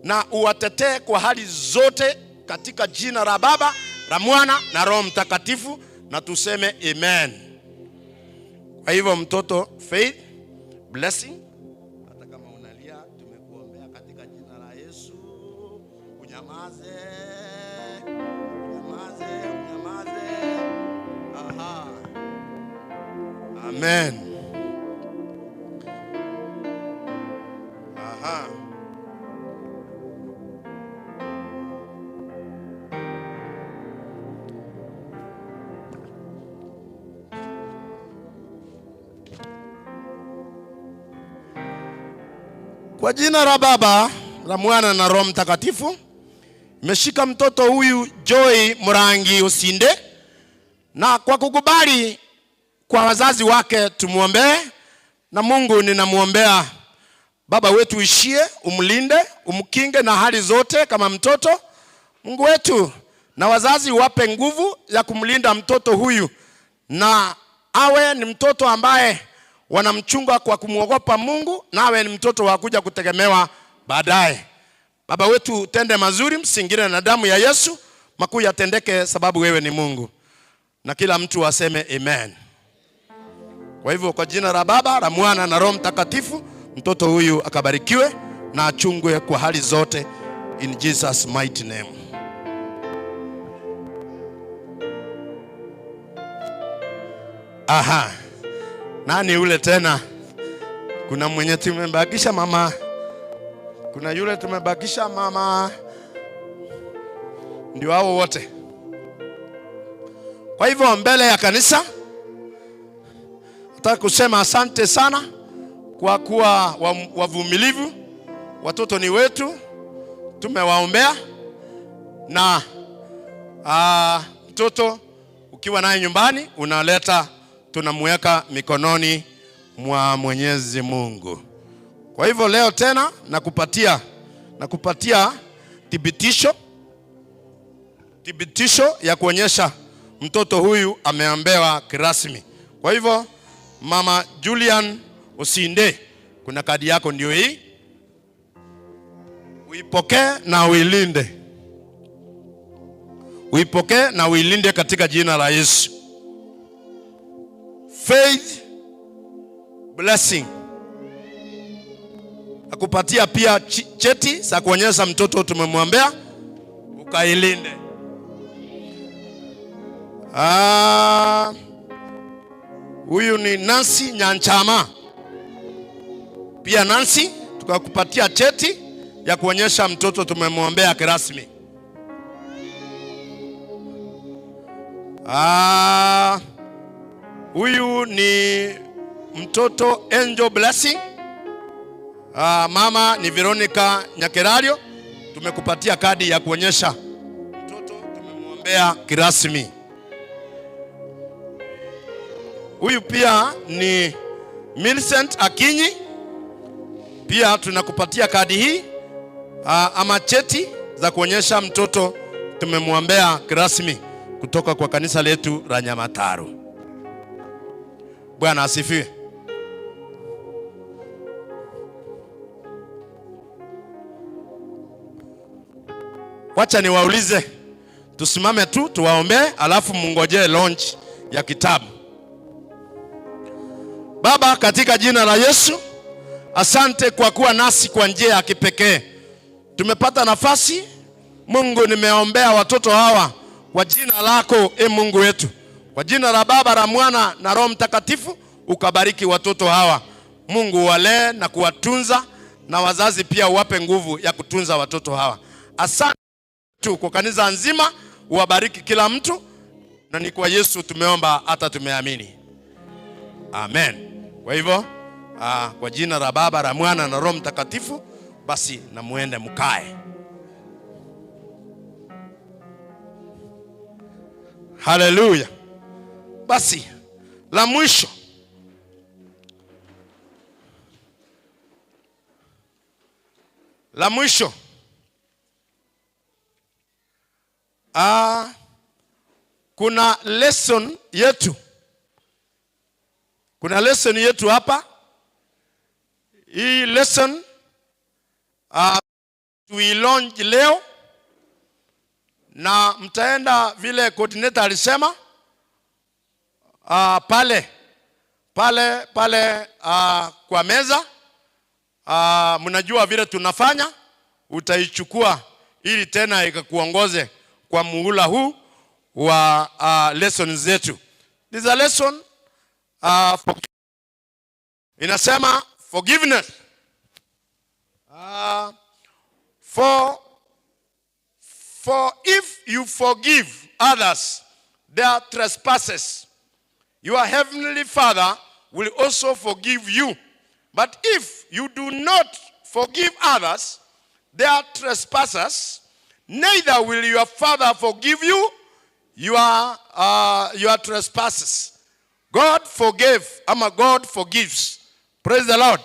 S5: na uwatetee kwa hali zote katika jina la Baba, la Mwana na Roho Mtakatifu, na tuseme amen. Kwa hivyo mtoto Faith Blessing, hata kama unalia tumekuombea katika jina la Yesu. Aha. Amen. Aha. Kwa jina la Baba, la Mwana na Roho Mtakatifu, nimeshika mtoto huyu Joy Murangi Osinde, na kwa kukubali kwa wazazi wake tumuombee, na Mungu ninamuombea Baba wetu uishie, umlinde, umkinge na hali zote kama mtoto. Mungu wetu na wazazi wape nguvu ya kumlinda mtoto huyu, na awe ni mtoto ambaye wanamchunga kwa kumuogopa Mungu, na awe ni mtoto wa kuja kutegemewa baadaye. Baba wetu tende mazuri, msingine na damu ya Yesu, makuu yatendeke sababu wewe ni Mungu. Na kila mtu aseme amen. Kwa hivyo kwa jina la Baba, la Mwana na Roho Mtakatifu, mtoto huyu akabarikiwe na achungwe kwa hali zote, in Jesus mighty name. Aha. Nani ule tena? Kuna mwenye tumebakisha mama. Kuna yule tumebakisha mama. Ndio hao wote. Kwa hivyo mbele ya kanisa nataka kusema asante sana kwa kuwa wavumilivu. Watoto ni wetu, tumewaombea, na mtoto ukiwa naye nyumbani unaleta, tunamweka mikononi mwa Mwenyezi Mungu. Kwa hivyo leo tena nakupatia thibitisho ya kuonyesha mtoto huyu ameombewa kirasmi. Kwa hivyo Mama Julian Osinde, kuna kadi yako ndio hii. Uipokee na uilinde. Uipokee na uilinde katika jina la Yesu. Faith blessing. Akupatia pia cheti za kuonyesha mtoto tumemwombea, ukailinde. Huyu ni Nancy Nyanchama. Pia Nancy, tukakupatia cheti ya kuonyesha mtoto tumemwombea kirasmi. Huyu ni mtoto Angel Blessing. Mama ni Veronica Nyakerario. Tumekupatia kadi ya kuonyesha mtoto tumemwombea kirasmi. Huyu pia ni Millicent Akinyi. Pia tunakupatia kadi hii ama cheti za kuonyesha mtoto tumemwombea kirasmi kutoka kwa kanisa letu la Nyamataro. Bwana asifiwe. Wacha niwaulize, tusimame tu tuwaombee, alafu mungojee launch ya kitabu. Baba, katika jina la Yesu, asante kwa kuwa nasi kwa njia ya kipekee. Tumepata nafasi, Mungu, nimeombea watoto hawa kwa jina lako, Mungu wetu. Kwa jina la Baba, la Mwana na Roho Mtakatifu, ukabariki watoto hawa. Mungu, walee na kuwatunza, na wazazi pia uwape nguvu ya kutunza watoto hawa. Asante tu kwa kanisa nzima, uwabariki kila mtu, na ni kwa Yesu tumeomba hata tumeamini. Amen. Kwa hivyo kwa jina la Baba, la Mwana na Roho Mtakatifu, basi na muende mkae. Haleluya. Basi la mwisho, kuna lesson yetu hapa. Hii lesson tuilaunch leo, na mtaenda vile coordinator alisema pale kwa meza. Mnajua vile tunafanya, utaichukua ili tena ikakuongoze kwa muhula huu wa lesson zetu. This is a lesson inasema forgiveness. For if you forgive others their trespasses, your heavenly Father will also forgive you. But if you do not forgive others their trespasses, neither will your Father forgive you your trespasses. God forgave, God forgives. Praise the Lord.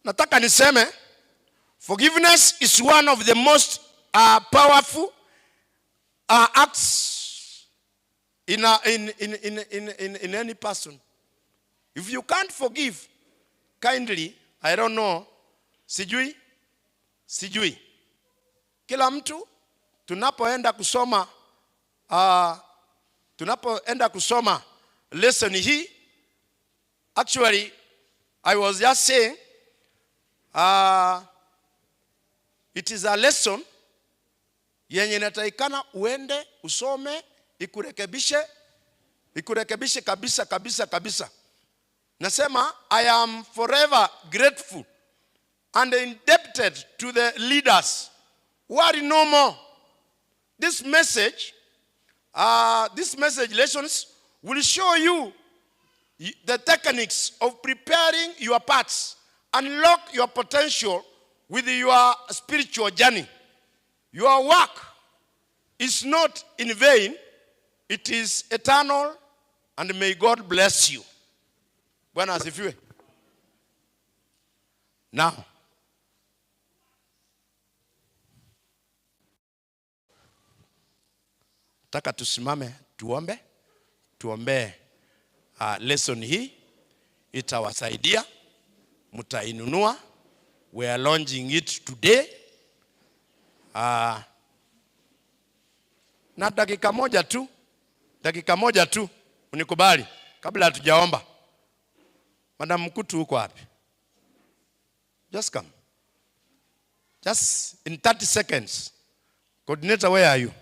S5: Nataka niseme, forgiveness is one of the most powerful acts in any person. If you can't forgive kindly, I don't know, sijui. Kila mtu tunapoenda kusoma lesson hii, actually I was just saying it is a lesson yenye inatakikana uende usome ikurekebishe kabisa. Nasema I am forever grateful and indebted to the leaders who are no more. This message lessons will show you the techniques of preparing your parts, unlock your potential with your spiritual journey. Your work is not in vain, it is eternal, and may God bless you. Bwana asifiwe. Now, taka tusimame tuombe lesson hii, itawasaidia, mtainunua. We are launching it today. Na dakika moja tu unikubali kabla hatujaomba. Madam Mkutu uko wapi? Just come. Just in 30 seconds. Coordinator, where are you?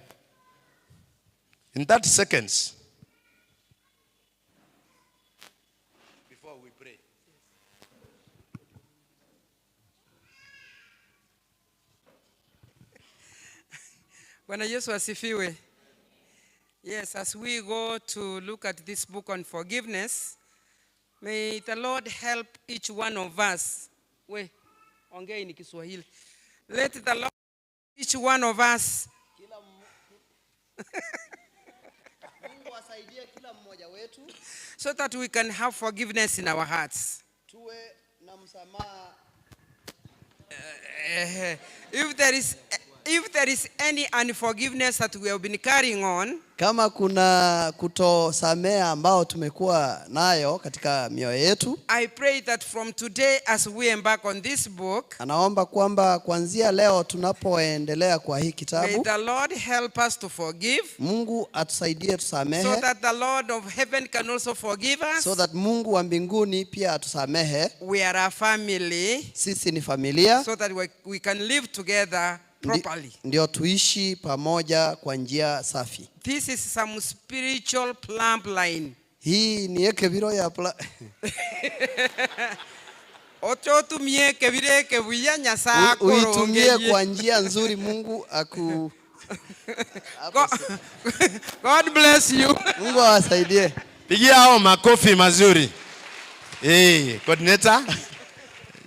S5: In 30 seconds. Before we pray.
S3: Bwana Yesu asifiwe. Yes, as we go to look at this book on forgiveness, may the Lord help each one of us. Ongea ni Kiswahili. Let the Lord each one of us.
S2: Mungu asaidie kila mmoja wetu,
S3: so that we can have forgiveness in our hearts.
S2: Tuwe na msamaha.
S3: If there is any unforgiveness that we have been carrying on,
S2: kama kuna kutosamea ambao tumekuwa nayo katika mioyo yetu,
S3: I pray that from today as we embark on this book,
S2: anaomba kwamba kuanzia leo tunapoendelea kwa hii kitabu,
S3: may the Lord help us to forgive.
S2: Mungu atusaidie tusamehe,
S3: so that the Lord of heaven can also forgive us.
S2: So that Mungu wa mbinguni pia atusamehe.
S3: We are a family.
S2: Sisi ni familia.
S3: So that we can live together properly.
S2: Ndio tuishi pamoja kwa njia safi.
S3: This is some spiritual plumb line.
S2: Hii ni ekebiro ya
S3: Ochotumie kebire kebuya Nyasaye korongeje.
S2: Uitumie kwa njia nzuri, Mungu
S3: God bless you.
S2: Mungu awasaidie.
S5: Pigia hao makofi mazuri. Coordinator.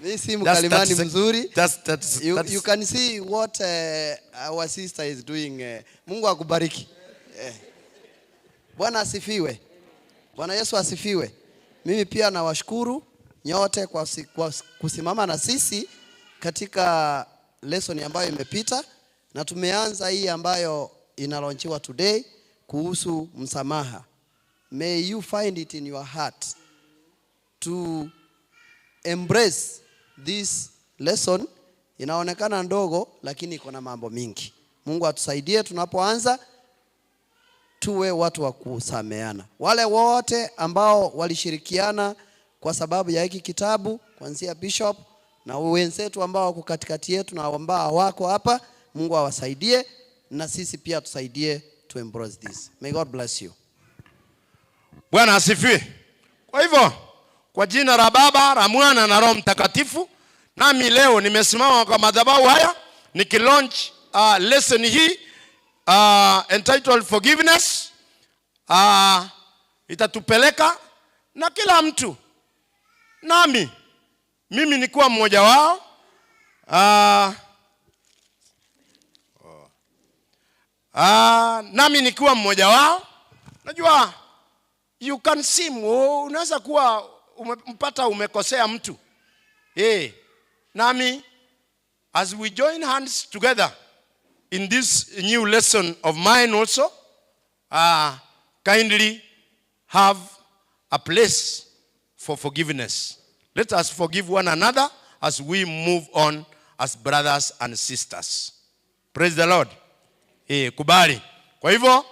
S2: This is mkalimani mzuri. You can see what our sister is doing. Mungu akubariki. Bwana asifiwe. Bwana Yesu asifiwe. Mimi pia nawashukuru nyote kwa kusimama na sisi katika lesson ambayo imepita, na tumeanza hii ambayo inalaunchiwa today kuhusu msamaha. May you find it in your heart to embrace this lesson. Inaonekana ndogo lakini iko na mambo mingi. Mungu atusaidie tunapoanza tuwe watu wa kusameana. Wale wote ambao walishirikiana kwa sababu ya hiki kitabu, kuanzia bishop na wenzetu ambao wako katikati yetu na ambao wako hapa, Mungu awasaidie na sisi pia tusaidie to embrace this. May God bless you.
S5: Bwana asifiwe. Kwa hivyo, kwa jina la Baba, la Mwana na Roho Mtakatifu, nami leo nimesimama kwa madhabahu haya nikilaunch lesson hii entitled forgiveness. Itatupeleka na kila mtu, mimi nikuwa mmoja wao. Nami nikiwa mmoja wao. Najua you can seem, unaweza kuwa umekosea mtu. Nami as we join hands together in this new lesson of mine also, kindly have a place for forgiveness. Let us forgive one another as we move on as brothers and sisters. Praise the Lord. Kubali. Kwa hivyo,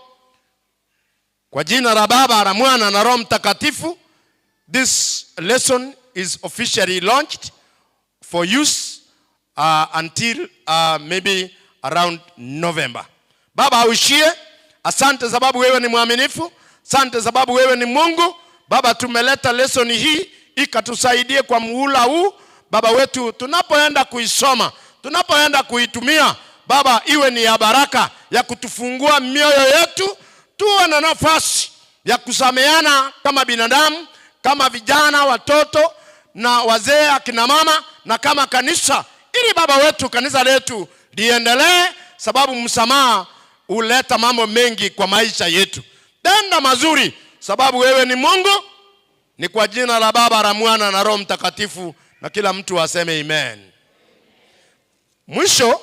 S5: kwa jina la Baba, la Mwana na Roho Mtakatifu, this lesson is officially launched for use until maybe around November. Baba uishie, asante sababu wewe ni mwaminifu, asante sababu wewe ni Mungu. Baba, tumeleta lesson hii ikatusaidie kwa muhula huu. Baba wetu, tunapoenda kuisoma, tunapoenda kuitumia, Baba, iwe ni ya baraka ya kutufungua mioyo yetu, tuwe na nafasi ya kusameana kama binadamu, kama vijana, watoto na wazee, akina mama, na kama kanisa, ili Baba wetu, kanisa letu liendelee, sababu msamaha huleta mambo mengi kwa maisha yetu. Tenda mazuri sababu wewe ni Mungu. Ni kwa jina la Baba, la Mwana na Roho Mtakatifu, na kila mtu aseme amen. Mwisho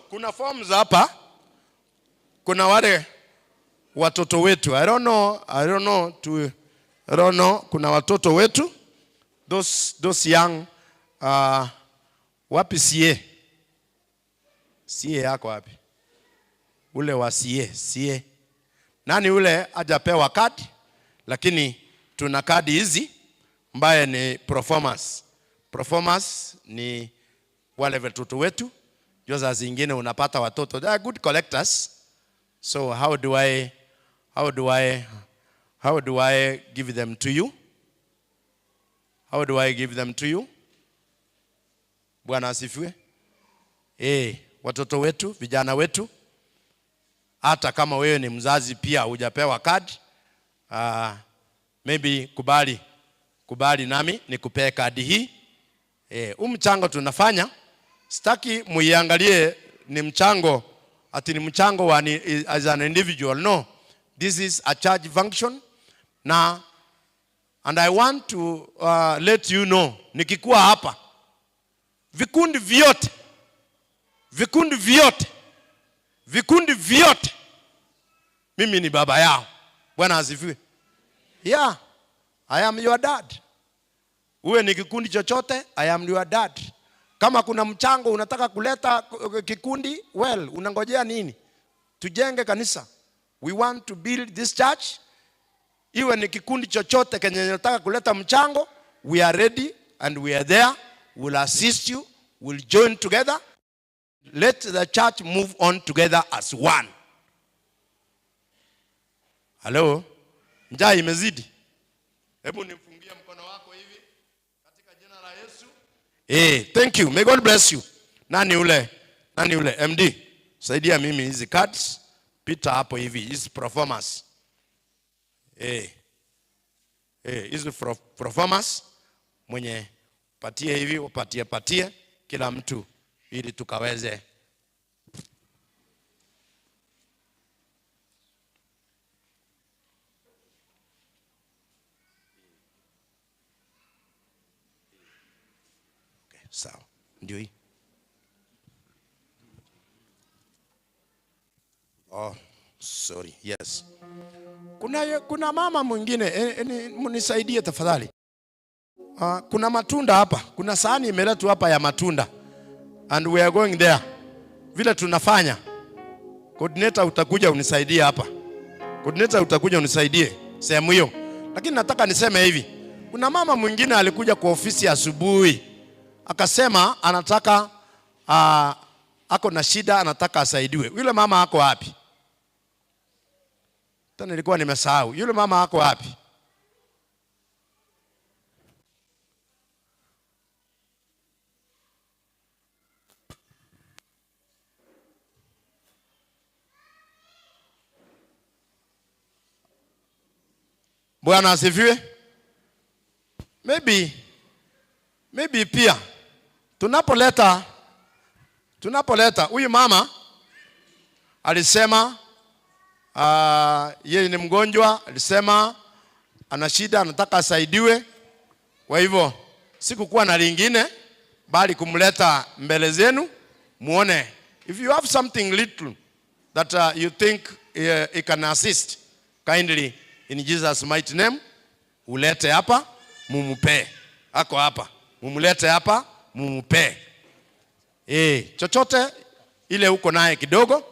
S5: kuna forms hapa. Kuna wale watoto wetu. I don't know, kuna watoto wetu. Those young, wapi CA? CA yako wapi? Ule wa CA. Nani ule hajapewa kadi? Lakini tuna kadi hizi ambaye ni performance. Performance ni wale watoto wetu. Joza zingine unapata watoto, they are good collectors. So how do I give them to you? How do I give them to you? Bwana asifiwe. Watoto wetu, vijana wetu, hata kama wewe ni mzazi pia hujapewa kadi, maybe kubali nami nikupee kadi hii. Mchango tunafanya, sitaki muiangalie ni mchango ati ni mchango as an individual. No, this is a church function. And I want to let you know, nikikuwa hapa, vikundi vyote mimi ni baba yao. Bwana asifiwe. Yeah, I am your dad. Uwe ni kikundi chochote, I am your dad. Kama kuna mchango unataka kuleta kikundi, well, unangojea nini? Tujenge kanisa. We want to build this church. Iwe ni kikundi chochote kenye unataka kuleta mchango, we are ready and we are there. We'll assist you. We'll join together. Let the church move on together as one. Hello? Njaa imezidi. Hebu nifungie mkono wako hivi katika jina la Yesu. Thank you. May God bless you. Nani ule? MD. Saidia mimi hizi cards. Pita hapo hivi. Hizi performance. Hizi performance. Mwenye patie hivi, upatie kila mtu ili tukaweze. Sawa. Ndio hii. Sorry. Yes. Kuna mama mwingine, mnisaidie tafadhali. Kuna matunda hapa. Kuna sahani imeletwa hapa ya matunda. And we are going there. Vile tunafanya, Coordinator utakuja unisaidie hapa. Coordinator utakuja unisaidie sehemu hiyo. Lakini nataka niseme hivi. Kuna mama mwingine alikuja kwa ofisi asubuhi. Akasema anataka ako na shida, anataka asaidiwe. Yule mama ako wapi? Tena nilikuwa nimesahau. Yule mama ako wapi? Bwana asifiwe. Maybe pia tunapoleta huyu mama alisema yeye ni mgonjwa, alisema ana shida, anataka asaidiwe. Kwa hivyo sikukuwa na lingine bali kumleta mbele zenu muone, if you have something little that you think it can assist, kindly in Jesus mighty name ulete hapa mumupe. Ako hapa, mumulete hapa mumupe. Chochote ile uko naye kidogo.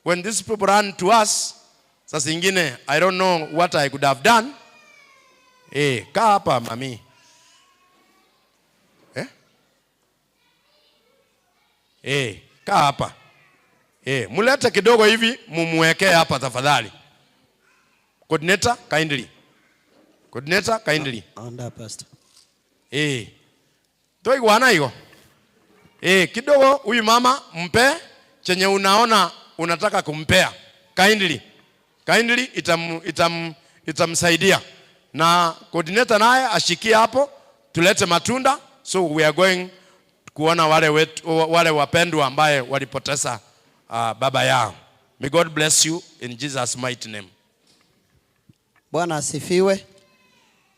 S5: When these people run to us, sasa ingine I don't know what I could have done. Kaa hapa mami. Kaa hapa. Mulete kidogo hivi mumuwekee hapa tafadhali. Coordinator kindly. Coordinator kindly.
S2: Onda pastor.
S5: Toi wana hiyo. Kidogo huyu mama mpe chenye unaona unataka kumpea. Kindly itamsaidia. Na coordinator naye ashikie hapo tulete matunda. So we are going kuona wale wapendwa ambaye walipoteza baba yao. May God bless you in Jesus mighty name.
S2: Bwana asifiwe.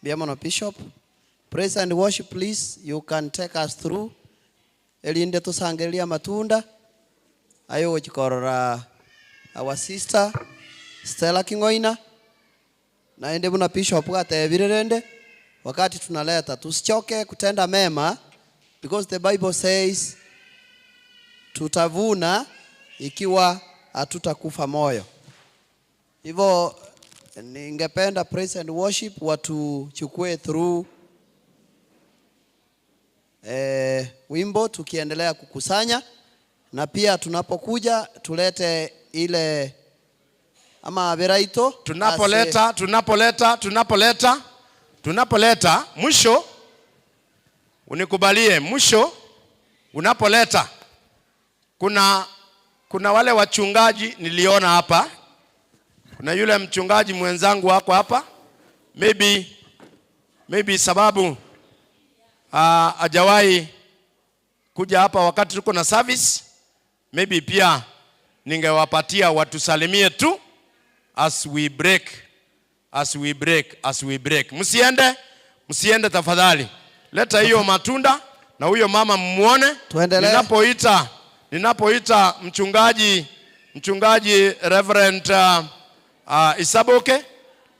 S2: Biamono Bishop, praise and worship please. You can take us through. Elinde tusangelia matunda. Ayo chikorora our sister Stella Kingoina. Na ende buna Bishop gatebirende wakati tunaleta tusichoke kutenda mema, because the Bible says tutavuna ikiwa hatutakufa moyo. Hivyo ningependa praise and worship watuchukue through wimbo tukiendelea kukusanya, na pia tunapokuja tulete ile ama beraito tunapoleta mwisho. Unikubalie mwisho unapoleta kuna wale wachungaji niliona hapa. Kuna yule mchungaji mwenzangu wako hapa. Maybe sababu hajawahi kuja hapa wakati tuko na service. Maybe pia ningewapatia watusalimie tu as we break. Msiende tafadhali. Leta hiyo matunda na huyo mama muone. Ninapoita mchungaji Reverend Isaboke,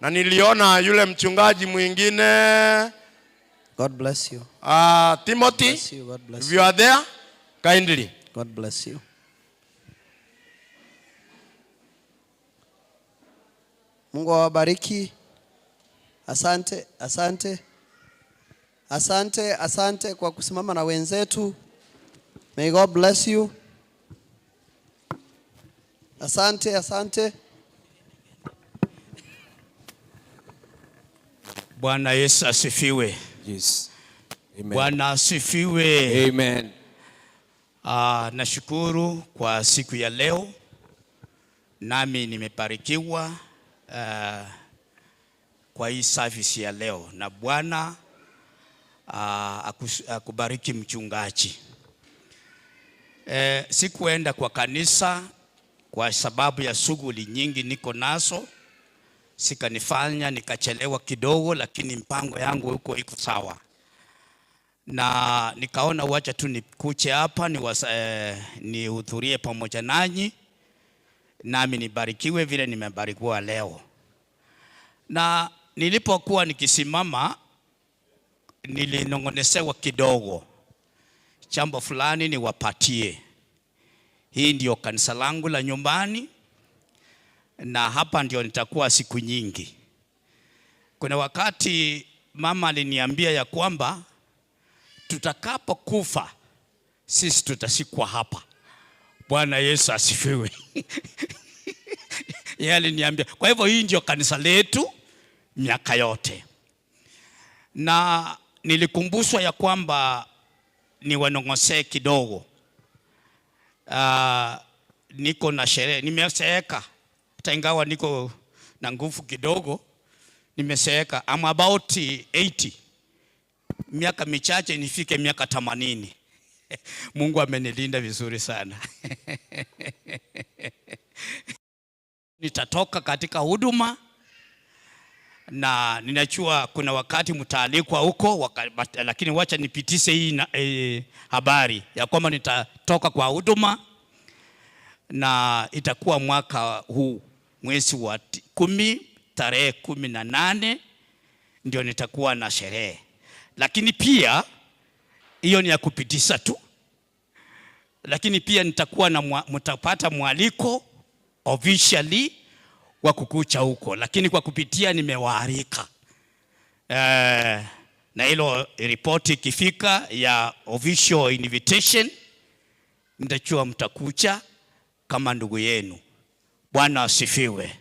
S2: na niliona yule mchungaji mwingine. God bless you.
S5: Timothy,
S2: God bless
S5: if you are there, kindly.
S2: God bless you. Mungu awabariki. Asante kwa kusimama na wenzetu. May God bless you. Asante.
S7: Bwana Yesu asifiwe.
S8: Yes. Amen.
S7: Bwana asifiwe.
S8: Amen.
S7: Nashukuru kwa siku ya leo. Nami nimebarikiwa kwa hii service ya leo, na Bwana akubariki mchungaji. Sikuenda kwa kanisa kwa sababu ya shughuli nyingi niko nazo. Sikanifanya nikachelewa kidogo, lakini mpango yangu huko iko sawa. Na nikaona wacha tu nikuche hapa nihudhurie pamoja nanyi, nami nibarikiwe vile nimebarikiwa leo. Na nilipokuwa nikisimama nilinongonesewa kidogo. Jambo fulani niwapatie. Hii ndio kanisa langu la nyumbani, na hapa ndio nitakuwa siku nyingi. Kuna wakati mama aliniambia ya kwamba tutakapokufa sisi tutasikwa hapa. Bwana Yesu asifiwe. Yeye aliniambia. Kwa hivyo hii ndio kanisa letu miaka yote. Na nilikumbushwa ya kwamba ni wanong'osee kidogo. Niko na sherehe, nimeseeka. Hata ingawa niko na nguvu kidogo, nimeseeka. I'm about 80. Miaka michache nifike miaka 80. Mungu amenilinda vizuri sana. Nitatoka katika huduma, na ninajua kuna wakati mtaalikwa huko, lakini wacha nipitishe hii habari ya kwamba nitatoka kwa huduma, na itakuwa mwaka huu mwezi wa 10 tarehe 18 ndio nitakuwa na sherehe. Lakini pia hiyo ni ya kupitisha tu. Lakini pia nitakuwa na mtapata mwaliko officially wa kukucha huko, lakini kwa kupitia nimewaalika. Na hilo ripoti ikifika ya official invitation, nitachua mtakucha kama ndugu yenu. Bwana asifiwe.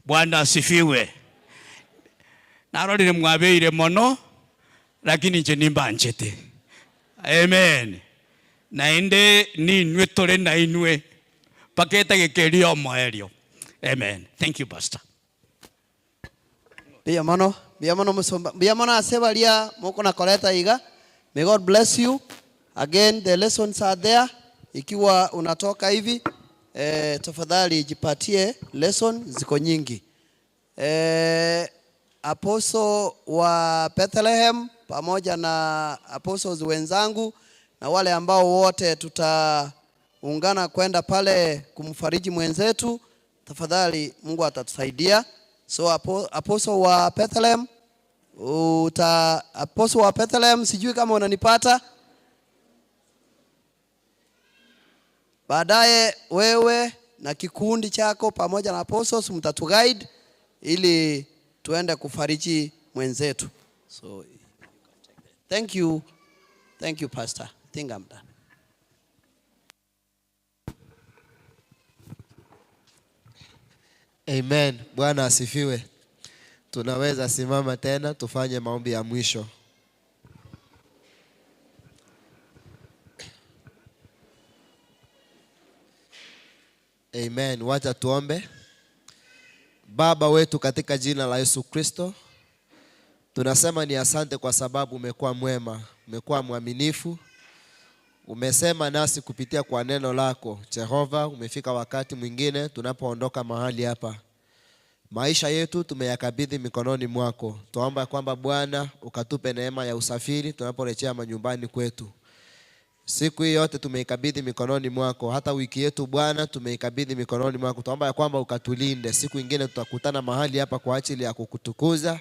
S7: Bwana asifiwe. Narodi mwabeire mono, lakini nje nimba njete. Amen. Naende ni nwe tole na inwe paketa gekerio moerio. Amen. Thank you, Pastor.
S2: Biamano musomba. Biamano asebalia moko na koleta iga. May God bless you. Again, the lessons are there. Ikiwa unatoka hivi, tafadhali jipatie lesson, ziko nyingi. Apostle wa Bethlehem pamoja na apostles wenzangu na wale ambao wote tutaungana kwenda pale kumfariji mwenzetu, tafadhali Mungu atatusaidia. So apostle wa Bethlehem, sijui kama unanipata. Baadaye wewe na kikundi chako pamoja na apostles mtatuguide ili tuende kufariji mwenzetu. So thank you Pastor. I think I'm done.
S9: Amen. Bwana asifiwe. Tunaweza simama tena tufanye maombi ya mwisho. Amen. Wacha tuombe. Baba wetu, katika jina la Yesu Kristo, tunasema ni asante kwa sababu umekuwa mwema, umekuwa mwaminifu. Umesema nasi kupitia kwa neno lako. Jehova, umefika wakati mwingine tunapoondoka mahali hapa. Maisha yetu tumeyakabidhi mikononi mwako. Tuomba kwamba Bwana ukatupe neema ya usafiri tunaporejea manyumbani kwetu. Siku hii yote tumeikabidhi mikononi mwako. Hata wiki yetu Bwana tumeikabidhi mikononi mwako. Tuomba kwamba ukatulinde. Siku nyingine tutakutana mahali hapa kwa ajili ya kukutukuza.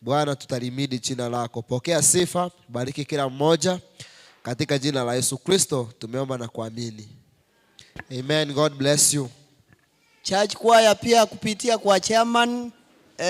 S9: Bwana, tutalimidi jina lako. Pokea sifa, bariki kila mmoja. Katika jina la Yesu Kristo tumeomba na kuamini. Amen. God bless you.
S2: Church choir pia kupitia kwa chairman